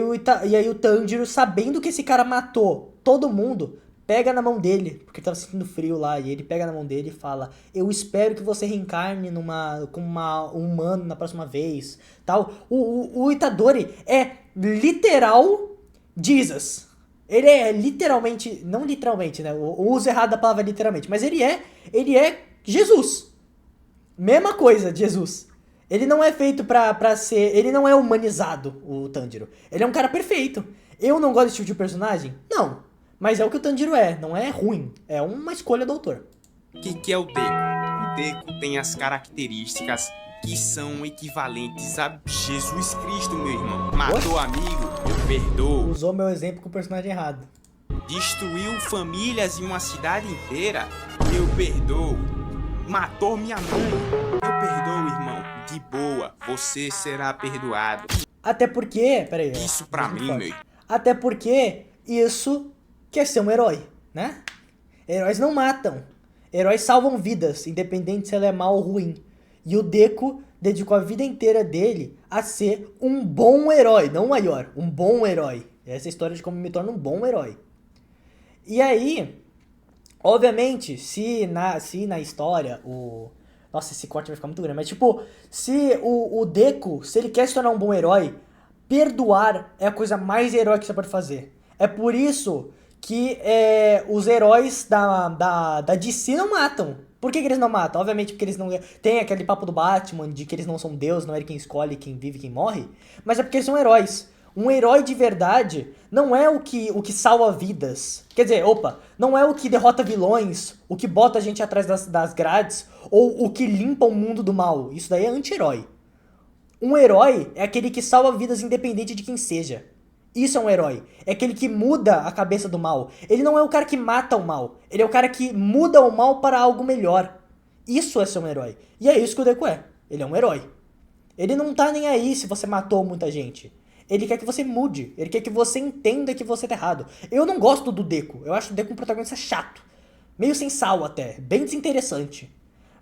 o Tanjiro, sabendo que esse cara matou todo mundo, pega na mão dele, porque tava sentindo frio lá, e ele pega na mão dele e fala: eu espero que você reencarne como um humano na próxima vez, tal. O Itadori é literal Jesus. Ele é literalmente, não literalmente, né? Eu uso errado a palavra literalmente, mas ele é Jesus. Mesma coisa de Jesus. Ele não é feito pra ser, ele não é humanizado, o Tanjiro. Ele é um cara perfeito. Eu não gosto desse tipo de personagem? Não. Mas é o que o Tanjiro é, não é ruim. É uma escolha do autor. O que é o Deku? O Deku tem as características que são equivalentes a Jesus Cristo, meu irmão. Matou amigo, eu perdoo. Usou meu exemplo com o personagem errado. Destruiu famílias em uma cidade inteira, eu perdoo. Matou minha mãe, eu perdoo, irmão. De boa, você será perdoado. Até porque, peraí. Isso pra mim, meu irmão. Até porque isso quer ser um herói, né? Heróis não matam. Heróis salvam vidas, independente se ela é mal ou ruim. E o Deku dedicou a vida inteira dele a ser um bom herói, não o maior, um bom herói. Essa é a história de como me torna um bom herói. E aí, obviamente, se na história o... Nossa, esse corte vai ficar muito grande, mas tipo, se o Deku, se ele quer se tornar um bom herói, perdoar é a coisa mais heróica que você pode fazer. É por isso que os heróis da DC não matam. Por que eles não matam? Obviamente porque eles não... Tem aquele papo do Batman de que eles não são Deus, não é quem escolhe, quem vive, quem morre. Mas é porque eles são heróis. Um herói de verdade não é o que salva vidas. Quer dizer, não é o que derrota vilões, o que bota a gente atrás das grades, ou o que limpa o mundo do mal. Isso daí é anti-herói. Um herói é aquele que salva vidas independente de quem seja. Isso é um herói. É aquele que muda a cabeça do mal. Ele não é o cara que mata o mal. Ele é o cara que muda o mal para algo melhor. Isso é ser um herói. E é isso que o Deku é. Ele é um herói. Ele não tá nem aí se você matou muita gente. Ele quer que você mude. Ele quer que você entenda que você tá errado. Eu não gosto do Deku. Eu acho o Deku um protagonista chato. Meio sem sal até. Bem desinteressante.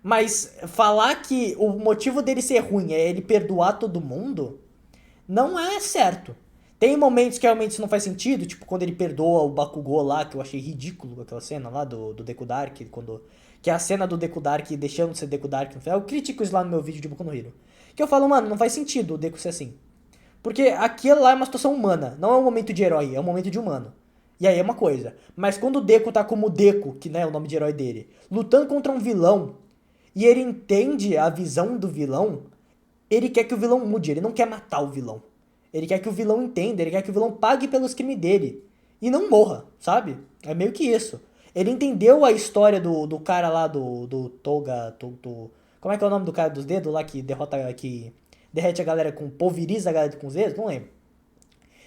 Mas falar que o motivo dele ser ruim é ele perdoar todo mundo, não é certo. Tem momentos que realmente isso não faz sentido, tipo quando ele perdoa o Bakugou lá, que eu achei ridículo aquela cena lá do Deku Dark, que é a cena do Deku Dark deixando de ser Deku Dark no final. Eu critico isso lá no meu vídeo de Boku no Hero. Que eu falo, mano, não faz sentido o Deku ser assim. Porque aquilo lá é uma situação humana, não é um momento de herói, é um momento de humano. E aí é uma coisa. Mas quando o Deku tá como Deku, que né, é o nome de herói dele, lutando contra um vilão, e ele entende a visão do vilão, ele quer que o vilão mude, ele não quer matar o vilão. Ele quer que o vilão entenda, ele quer que o vilão pague pelos crimes dele. E não morra, sabe? É meio que isso. Ele entendeu a história do cara lá, do Toga... Como é que é o nome do cara dos dedos lá que derrete a galera pulveriza a galera com os dedos? Não lembro.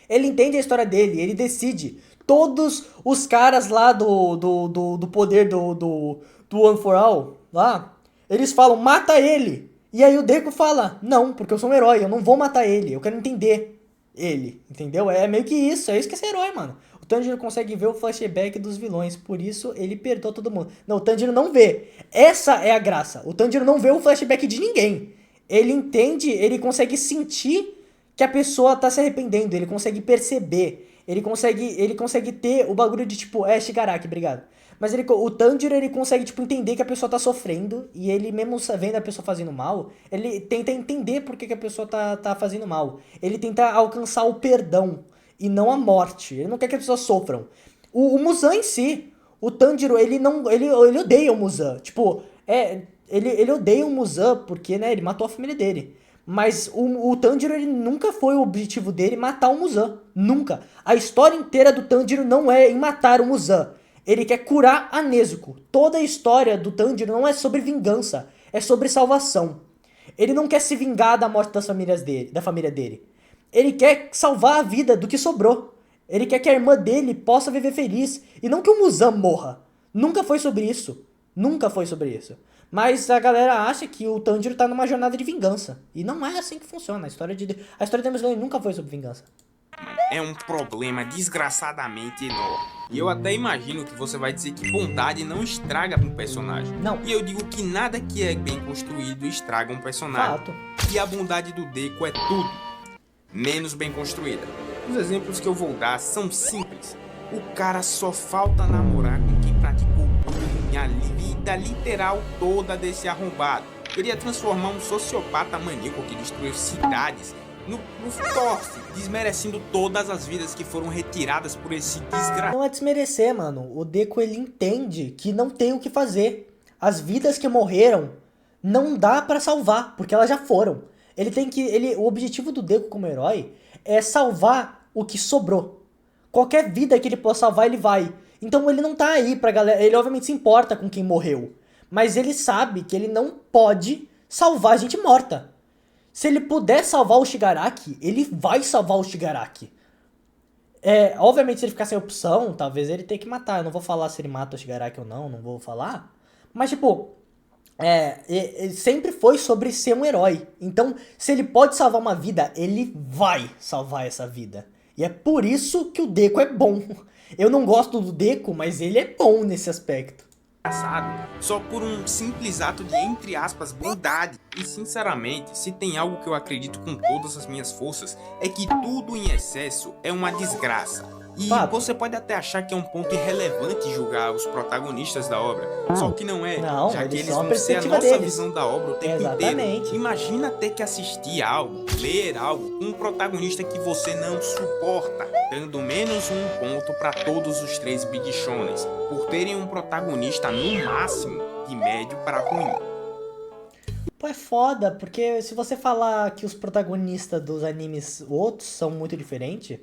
Ele entende a história dele, ele decide. Todos os caras lá do poder do One for All, lá, eles falam, mata ele. E aí o Deku fala, não, porque eu sou um herói, eu não vou matar ele, eu quero entender ele, entendeu? É meio que isso, é isso que é ser herói, mano. O Tanjiro consegue ver o flashback dos vilões, por isso ele perdoa todo mundo. Não, o Tanjiro não vê. Essa é a graça. O Tanjiro não vê o flashback de ninguém. Ele entende, ele consegue sentir que a pessoa tá se arrependendo, ele consegue perceber, ele consegue ter o bagulho de tipo, Shigaraki, obrigado. Mas o Tanjiro, ele consegue, tipo, entender que a pessoa tá sofrendo, e ele, mesmo vendo a pessoa fazendo mal, ele tenta entender por que a pessoa tá fazendo mal. Ele tenta alcançar o perdão, e não a morte. Ele não quer que as pessoas sofram. O Muzan em si, o Tanjiro, ele odeia o Muzan. Tipo, ele odeia o Muzan porque, né, ele matou a família dele. Mas o Tanjiro, ele nunca foi o objetivo dele matar o Muzan. Nunca. A história inteira do Tanjiro não é em matar o Muzan. Ele quer curar a Nezuko. Toda a história do Tanjiro não é sobre vingança, é sobre salvação. Ele não quer se vingar da morte da família dele. Ele quer salvar a vida do que sobrou. Ele quer que a irmã dele possa viver feliz e não que o Muzan morra. Nunca foi sobre isso. Nunca foi sobre isso. Mas a galera acha que o Tanjiro tá numa jornada de vingança. E não é assim que funciona. A história de Demon Slayer nunca foi sobre vingança. É um problema desgraçadamente enorme. E eu até imagino que você vai dizer que bondade não estraga um personagem. Não. E eu digo que nada que é bem construído estraga um personagem. Fato. E a bondade do Deku é tudo menos bem construída. Os exemplos que eu vou dar são simples. O cara só falta namorar com quem praticou bullying a vida literal toda desse arrombado. Queria transformar um sociopata maníaco que destruiu cidades no torce, desmerecendo todas as vidas que foram retiradas por esse desgraçado. Não é desmerecer, mano. O Deku, ele entende que não tem o que fazer. As vidas que morreram não dá pra salvar, porque elas já foram. O objetivo do Deku como herói é salvar o que sobrou. Qualquer vida que ele possa salvar, ele vai. Então ele não tá aí pra galera. Ele obviamente se importa com quem morreu. Mas ele sabe que ele não pode salvar a gente morta. Se ele puder salvar o Shigaraki, ele vai salvar o Shigaraki. Obviamente, se ele ficar sem opção, talvez ele tenha que matar. Eu não vou falar se ele mata o Shigaraki ou não vou falar. Mas, tipo, sempre foi sobre ser um herói. Então, se ele pode salvar uma vida, ele vai salvar essa vida. E é por isso que o Deku é bom. Eu não gosto do Deku, mas ele é bom nesse aspecto. Só por um simples ato de, entre aspas, bondade. E sinceramente, se tem algo que eu acredito com todas as minhas forças, é que tudo em excesso é uma desgraça. E você pode até achar que é um ponto irrelevante julgar os protagonistas da obra, só que não é, já que eles vão ser a nossa visão da obra o tempo inteiro. Imagina ter que assistir algo, ler algo, com um protagonista que você não suporta, dando menos um ponto para todos os 3 Big Shonens, por terem um protagonista no máximo de médio para ruim. Pô, é foda, porque se você falar que os protagonistas dos animes outros são muito diferentes,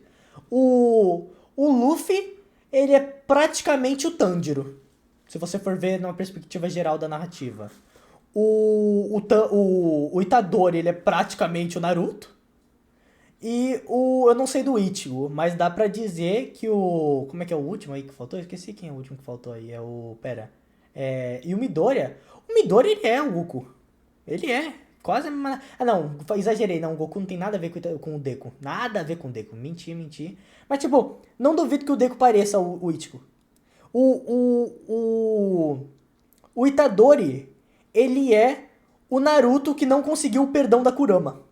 o Luffy, ele é praticamente o Tanjiro, se você for ver numa perspectiva geral da narrativa. O Itadori, ele é praticamente o Naruto. E eu não sei do Ichigo, mas dá pra dizer que como é que é o último aí que faltou? Eu esqueci quem é o último que faltou aí. E o Midoriya. O Midoriya, ele é o Goku. Ele é. Quase... Ah, não, exagerei. Não, o Goku não tem nada a ver com o Deku. Nada a ver com o Deku. Menti. Mas, tipo, não duvido que o Deku pareça o Ichigo. O Itadori, ele é o Naruto que não conseguiu o perdão da Kurama.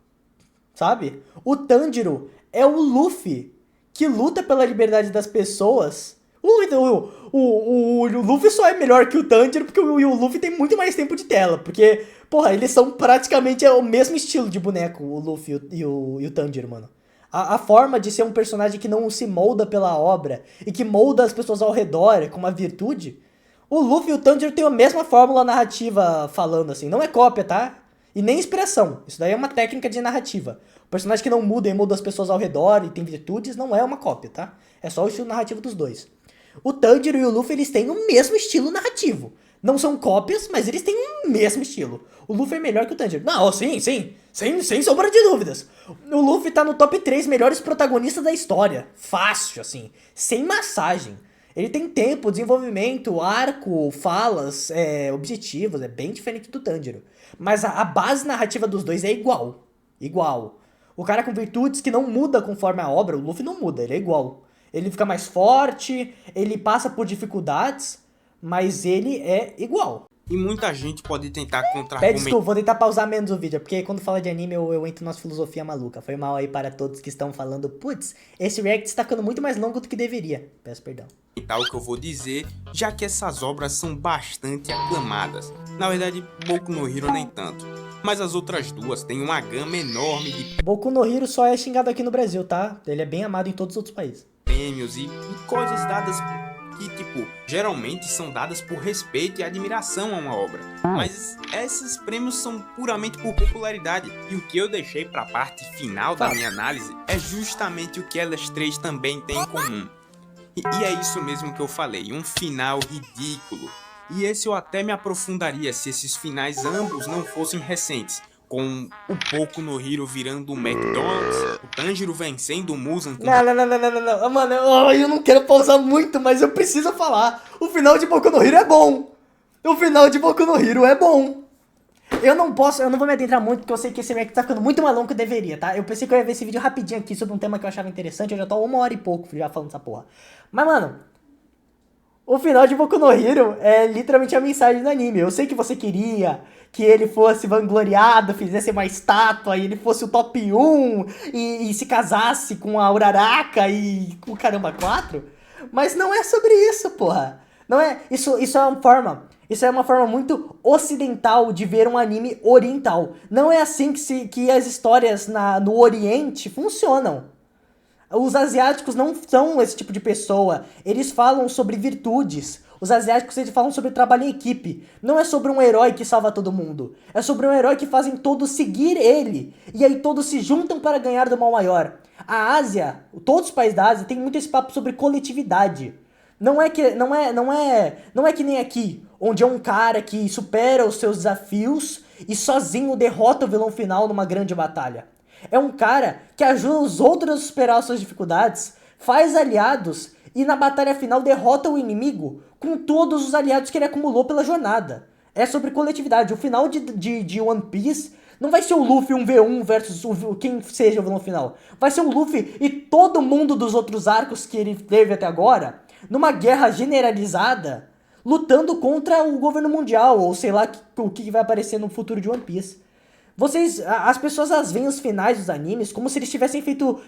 Sabe? O Tanjiro é o Luffy que luta pela liberdade das pessoas. O Luffy só é melhor que o Tanjiro porque o Luffy tem muito mais tempo de tela. Porque, porra, eles são praticamente o mesmo estilo de boneco, o Luffy e o Tanjiro, mano. A forma de ser um personagem que não se molda pela obra e que molda as pessoas ao redor com uma virtude. O Luffy e o Tanjiro têm a mesma fórmula narrativa falando assim. Não é cópia, tá? E nem inspiração. Isso daí é uma técnica de narrativa. O personagem que não muda e muda as pessoas ao redor e tem virtudes não é uma cópia, tá? É só o estilo narrativo dos dois. O Tanjiro e o Luffy, eles têm o mesmo estilo narrativo. Não são cópias, mas eles têm o mesmo estilo. O Luffy é melhor que o Tanjiro. Não, sim. Sem sombra de dúvidas. O Luffy tá no top 3 melhores protagonistas da história. Fácil, assim. Sem massagem. Ele tem tempo, desenvolvimento, arco, falas, objetivos. É bem diferente do Tanjiro. Mas a base narrativa dos dois é igual. Igual. O cara com virtudes que não muda conforme a obra, o Luffy não muda, ele é igual. Ele fica mais forte, ele passa por dificuldades, mas ele é igual. E muita gente pode tentar Pede contra-argumentar. desculpa, vou tentar pausar menos o vídeo, porque quando fala de anime eu entro nas filosofia maluca. Foi mal aí para todos que estão falando, putz, esse react está ficando muito mais longo do que deveria. Peço perdão. O que eu vou dizer, já que essas obras são bastante aclamadas. Na verdade, Boku no Hero nem tanto. Mas as outras duas têm uma gama enorme de Boku no Hero só é xingado aqui no Brasil, tá? Ele é bem amado em todos os outros países. prêmios e coisas dadas que, tipo, geralmente são dadas por respeito e admiração a uma obra. Mas esses prêmios são puramente por popularidade. E o que eu deixei pra parte final da minha análise é justamente o que elas três também têm em comum. E é isso mesmo que eu falei, um final ridículo. E esse eu até me aprofundaria se esses finais ambos não fossem recentes. Com o Boku no Hero virando o McDonald's, o Tanjiro vencendo o Muzan com... Não. Mano, eu não quero pausar muito, mas eu preciso falar. O final de Boku no Hero é bom. O final de Boku no Hero é bom. Eu não vou me adentrar muito, porque eu sei que esse react tá ficando muito mais longo que eu deveria, tá? Eu pensei que eu ia ver esse vídeo rapidinho aqui sobre um tema que eu achava interessante, eu já tô 1 hora e pouco já falando essa porra. Mas, mano, o final de Boku no Hero é literalmente a mensagem do anime. Eu sei que você queria que ele fosse vangloriado, fizesse uma estátua e ele fosse o top 1 e se casasse com a Uraraka e com o caramba 4, mas não é sobre isso, porra. Não é, isso é uma forma muito ocidental de ver um anime oriental. Não é assim que as histórias no Oriente funcionam. Os asiáticos não são esse tipo de pessoa. Eles falam sobre virtudes. Os asiáticos, eles falam sobre trabalho em equipe. Não é sobre um herói que salva todo mundo. É sobre um herói que fazem todos seguir ele. E aí todos se juntam para ganhar do mal maior. A Ásia, todos os países da Ásia, tem muito esse papo sobre coletividade. Não é que nem aqui, onde é um cara que supera os seus desafios e sozinho derrota o vilão final numa grande batalha. É um cara que ajuda os outros a superar as suas dificuldades, faz aliados e na batalha final derrota o inimigo com todos os aliados que ele acumulou pela jornada. É sobre coletividade. O final de One Piece não vai ser o Luffy 1v1 versus quem seja o vilão final. Vai ser o Luffy e todo mundo dos outros arcos que ele teve até agora numa guerra generalizada, lutando contra o governo mundial, ou sei lá o que vai aparecer no futuro de One Piece. As pessoas veem os finais dos animes como se eles tivessem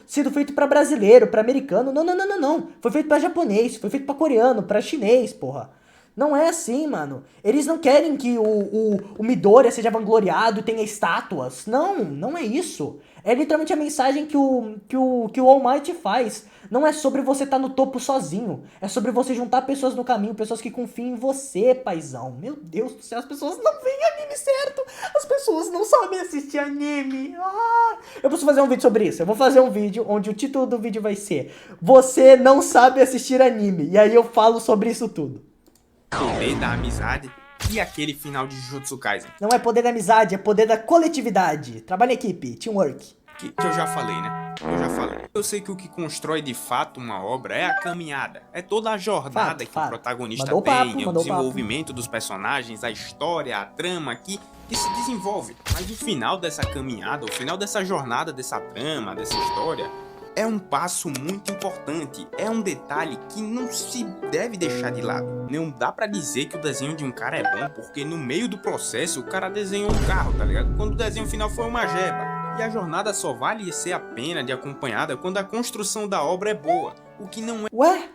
sido feito pra brasileiro, pra americano. Não. Foi feito pra japonês, foi feito pra coreano, pra chinês, porra. Não é assim, mano. Eles não querem que o Midoriya seja vangloriado e tenha estátuas. Não é isso. É literalmente a mensagem que o All Might faz. Não é sobre você estar no topo sozinho. É sobre você juntar pessoas no caminho, pessoas que confiam em você, paizão. Meu Deus do céu, as pessoas não veem anime certo. As pessoas não sabem assistir anime. Eu preciso fazer um vídeo sobre isso. Eu vou fazer um vídeo onde o título do vídeo vai ser Você não sabe assistir anime. E aí eu falo sobre isso tudo. Poder da amizade e aquele final de Jujutsu Kaisen. Não é poder da amizade, é poder da coletividade. Trabalho em equipe, teamwork. Que eu já falei, né? Eu sei que o que constrói de fato uma obra é a caminhada. É toda a jornada que o protagonista tem, o desenvolvimento dos personagens, a história, a trama, que que se desenvolve. Mas o final dessa caminhada, o final dessa jornada, dessa trama, dessa história, é um passo muito importante, é um detalhe que não se deve deixar de lado. Não dá pra dizer que o desenho de um cara é bom, porque no meio do processo o cara desenhou um carro, tá ligado? Quando o desenho final foi uma jeba. E a jornada só vale ser a pena de acompanhada quando a construção da obra é boa, o que não é... Ué?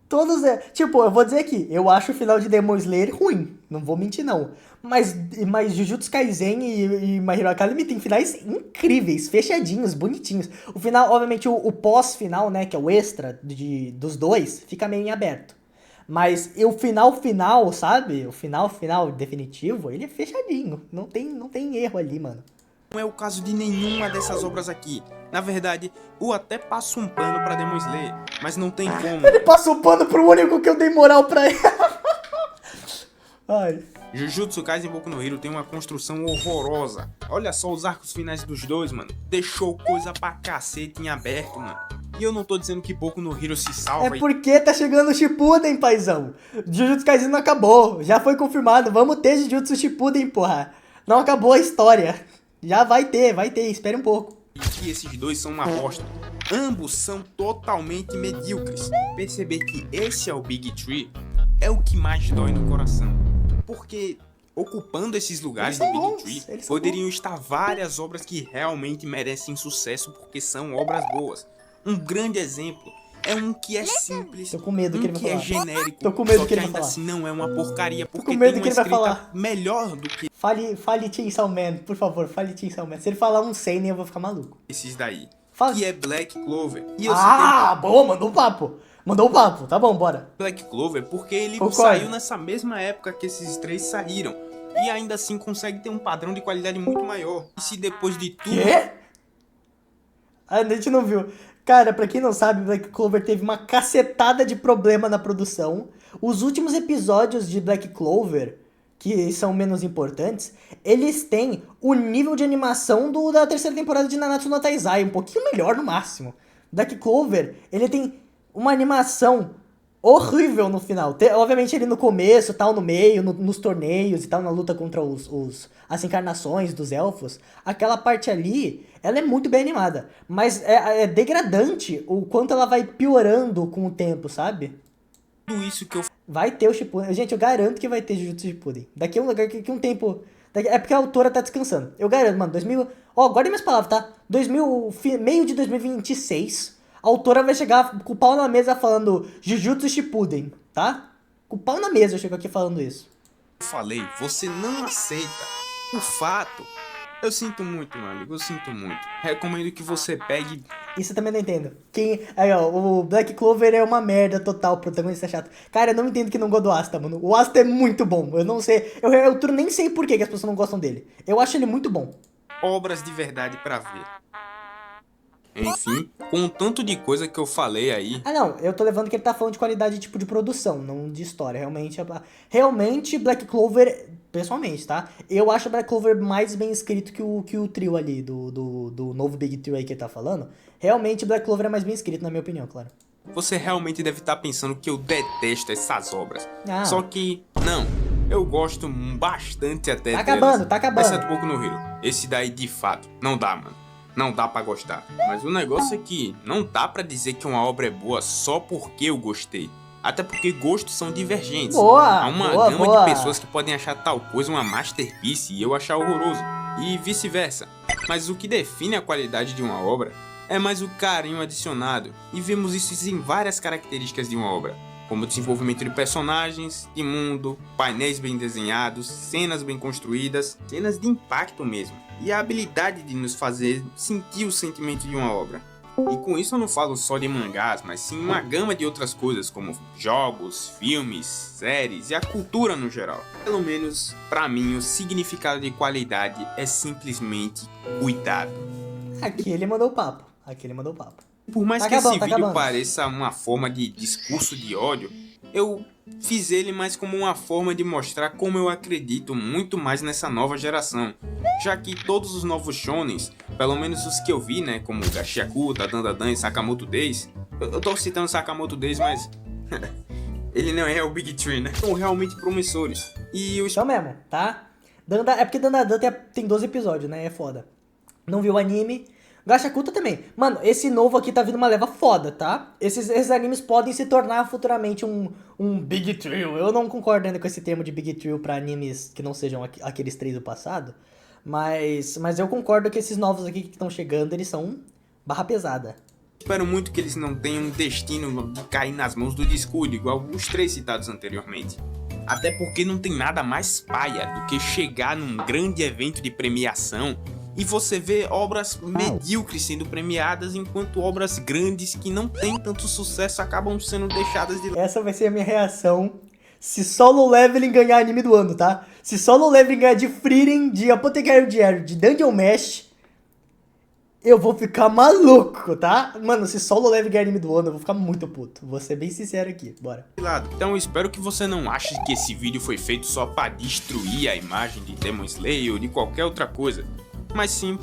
Todos é. Tipo, eu vou dizer aqui, eu acho o final de Demon Slayer ruim. Não vou mentir, não. Mas Jujutsu Kaisen e My Hero Academy tem finais incríveis, fechadinhos, bonitinhos. O final, obviamente, o pós-final, né, que é o extra dos dois, fica meio em aberto. Mas o final, sabe? O final definitivo, ele é fechadinho. Não tem erro ali, mano. Não é o caso de nenhuma dessas obras aqui. Na verdade, eu até passo um pano pra Demon Slayer, mas não tem como. Ele passa um pano pro único que eu dei moral pra ele. Ai. Jujutsu Kaisen e Boku no Hero tem uma construção horrorosa. Olha só os arcos finais dos dois, mano. Deixou coisa pra cacete em aberto, mano. E eu não tô dizendo que Boku no Hero se salva. É porque tá chegando o Shippuden, paizão. Jujutsu Kaisen não acabou. Já foi confirmado. Vamos ter Jujutsu Shippuden, porra. Não acabou a história. Já vai ter. Espere um pouco. E que esses dois são uma bosta. Ambos são totalmente medíocres. Perceber que esse é o Big Tree é o que mais dói no coração. Porque ocupando esses lugares do Big Tree poderiam estar várias obras que realmente merecem sucesso porque são obras boas. Um grande exemplo é um que é simples, Tô com medo que ele vai falar. é genérico, Tô com medo só que que ele vai ainda falar. assim não é uma porcaria, porque com medo tem que uma ele vai escrita falar. melhor do que Fale Chainsaw Man, por favor, fale Chainsaw Man. Se ele falar um seinen, eu vou ficar maluco. esses daí, Fala. que é Black Clover. E eu Boa, mandou o papo. Tá bom, bora. Black Clover porque ele Concordo. saiu nessa mesma época que esses três saíram. E ainda assim consegue ter um padrão de qualidade muito maior. E se depois de tudo... Quê? A gente não viu. Cara, pra quem não sabe, Black Clover teve uma cacetada de problema na produção. Os últimos episódios de Black Clover, que são menos importantes, eles têm o nível de animação da terceira temporada de Nanatsu no Taizai, um pouquinho melhor no máximo. Black Clover, ele tem uma animação horrível no final. Obviamente ele no começo, tal, no meio, nos torneios e tal, na luta contra as encarnações dos elfos. Aquela parte ali, ela é muito bem animada. Mas é degradante o quanto ela vai piorando com o tempo, sabe? Tudo isso que eu Vai ter o Shippuden. Gente, eu garanto que vai ter Jujutsu Shippuden. Daqui a um tempo... É porque a autora tá descansando. Eu garanto, mano, guarda minhas palavras, tá? Meio de 2026, a autora vai chegar com o pau na mesa falando Jujutsu Shippuden, tá? Com o pau na mesa eu chego aqui falando isso. falei, você não aceita o fato. Eu sinto muito, meu amigo, eu sinto muito. Recomendo que você pegue... Isso eu também não entendo. Aí, ó, o Black Clover é uma merda total, o protagonista é chato. Cara, eu não entendo que não gosta do Asta, mano. O Asta é muito bom. Eu não sei. Eu nem sei por que as pessoas não gostam dele. Eu acho ele muito bom. obras de verdade pra ver. Enfim, com o tanto de coisa que eu falei aí... Ah, não, eu tô levando que ele tá falando de qualidade, tipo, de produção, não de história. Realmente, Black Clover, pessoalmente, tá? Eu acho Black Clover mais bem escrito que o trio ali, do novo Big Trio aí que ele tá falando. Realmente, Black Clover é mais bem escrito, na minha opinião, claro. Você realmente deve estar pensando que eu detesto essas obras. Ah. Só que, não. Eu gosto bastante até Tá delas. acabando. Exceto Boku no Hero. Esse daí, de fato, não dá, mano. Não dá pra gostar. Mas o negócio é que não dá pra dizer que uma obra é boa só porque eu gostei. Até porque gostos são divergentes. Há uma gama de pessoas que podem achar tal coisa uma masterpiece e eu achar horroroso. E vice-versa. Mas o que define a qualidade de uma obra é mais o carinho adicionado. E vemos isso em várias características de uma obra. Como o desenvolvimento de personagens, de mundo, painéis bem desenhados, cenas bem construídas, cenas de impacto mesmo. E a habilidade de nos fazer sentir o sentimento de uma obra. E com isso eu não falo só de mangás, mas sim uma gama de outras coisas, como jogos, filmes, séries e a cultura no geral. Pelo menos, pra mim, o significado de qualidade é simplesmente cuidado. Aqui ele mandou o papo. Por mais que esse vídeo pareça uma forma de discurso de ódio, eu fiz ele mais como uma forma de mostrar como eu acredito muito mais nessa nova geração. Já que todos os novos shonens, pelo menos os que eu vi, né, como Gashiakuta, Dandadan e Sakamoto Days, eu tô citando Sakamoto Days, mas ele não é o Big Tree, né? São realmente promissores. E os... Então mesmo, tá? É porque Dandadan tem 12 episódios, né? É foda. Não viu o anime. Gashakuta também. Mano, esse novo aqui tá vindo uma leva foda, tá? Esses animes podem se tornar futuramente um Big Trio. Eu não concordo ainda com esse termo de Big Trio pra animes que não sejam aqueles 3 do passado. Mas eu concordo que esses novos aqui que estão chegando, eles são barra pesada. Espero muito que eles não tenham um destino de cair nas mãos do descuido, igual os 3 citados anteriormente. Até porque não tem nada mais paia do que chegar num grande evento de premiação e você vê obras medíocres sendo premiadas, enquanto obras grandes que não têm tanto sucesso acabam sendo deixadas de lado. Essa vai ser a minha reação se Solo Leveling ganhar anime do ano, tá? Se Solo Leveling ganhar de Frieren, de Apothecário Diário, de Dungeon Mesh, eu vou ficar maluco, tá? Mano, se Solo Leveling ganhar anime do ano, eu vou ficar muito puto. Vou ser bem sincero aqui, bora. Então eu espero que você não ache que esse vídeo foi feito só pra destruir a imagem de Demon Slayer ou de qualquer outra coisa, mas sim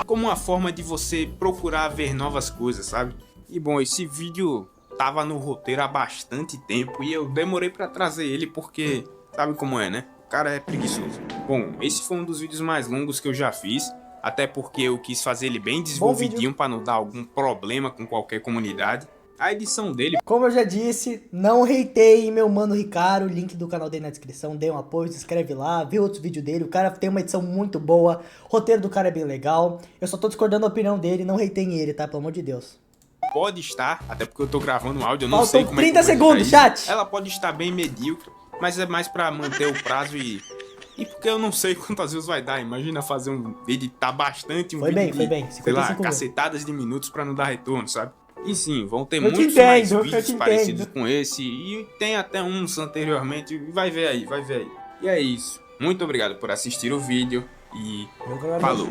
como uma forma de você procurar ver novas coisas, sabe? E bom, esse vídeo tava no roteiro há bastante tempo e eu demorei pra trazer ele porque sabe como é, né? O cara é preguiçoso. Bom, esse foi um dos vídeos mais longos que eu já fiz, até porque eu quis fazer ele bem desenvolvidinho pra não dar algum problema com qualquer comunidade. A edição dele... Como eu já disse, não hateie meu mano Ricardo, o link do canal dele na descrição, dê um apoio, se inscreve lá, vê outros vídeos dele, o cara tem uma edição muito boa, o roteiro do cara é bem legal, eu só tô discordando da opinião dele, não hateiem ele, tá? Pelo amor de Deus. Pode estar, até porque eu tô gravando um áudio, eu não Faltam sei como 30 é que eu vou segundos, editar isso. chat! Ela pode estar bem medíocre, mas é mais pra manter o prazo e porque eu não sei quantas vezes vai dar. Imagina fazer editar bastante um Foi vídeo bem, de, sei lá, 55 cacetadas de minutos pra não dar retorno, sabe? E sim, vão ter Eu te muitos mais entendo, eu vídeos te parecidos entendo. com esse, e tem até uns anteriormente, vai ver aí, vai ver aí. E é isso, muito obrigado por assistir o vídeo e falou.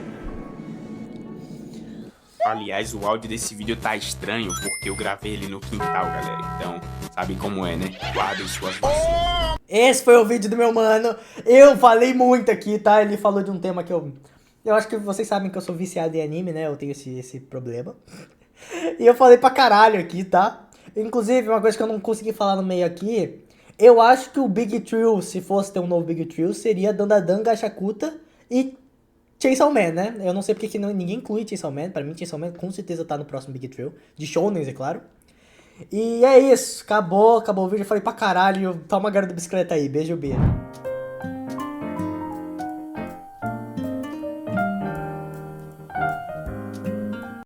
Aliás, o áudio desse vídeo tá estranho porque eu gravei ele no quintal, galera, então sabe como é, né? Guardem suas vacinas. Esse foi o vídeo do meu mano. Eu falei muito aqui, tá? Ele falou de um tema que eu acho que vocês sabem que eu sou viciado em anime, né? Eu tenho esse problema. E eu falei pra caralho aqui, tá? Inclusive, uma coisa que eu não consegui falar no meio aqui, eu acho que o Big Trio, se fosse ter um novo Big Trio, seria Dandadan, Gashakuta e Chainsaw Man, né? Eu não sei porque que ninguém inclui Chainsaw Man. Pra mim, Chainsaw Man com certeza tá no próximo Big Trio. De Shounens, é claro. E é isso. Acabou o vídeo. Eu falei pra caralho. Toma a garota da bicicleta aí. Beijo, beijo.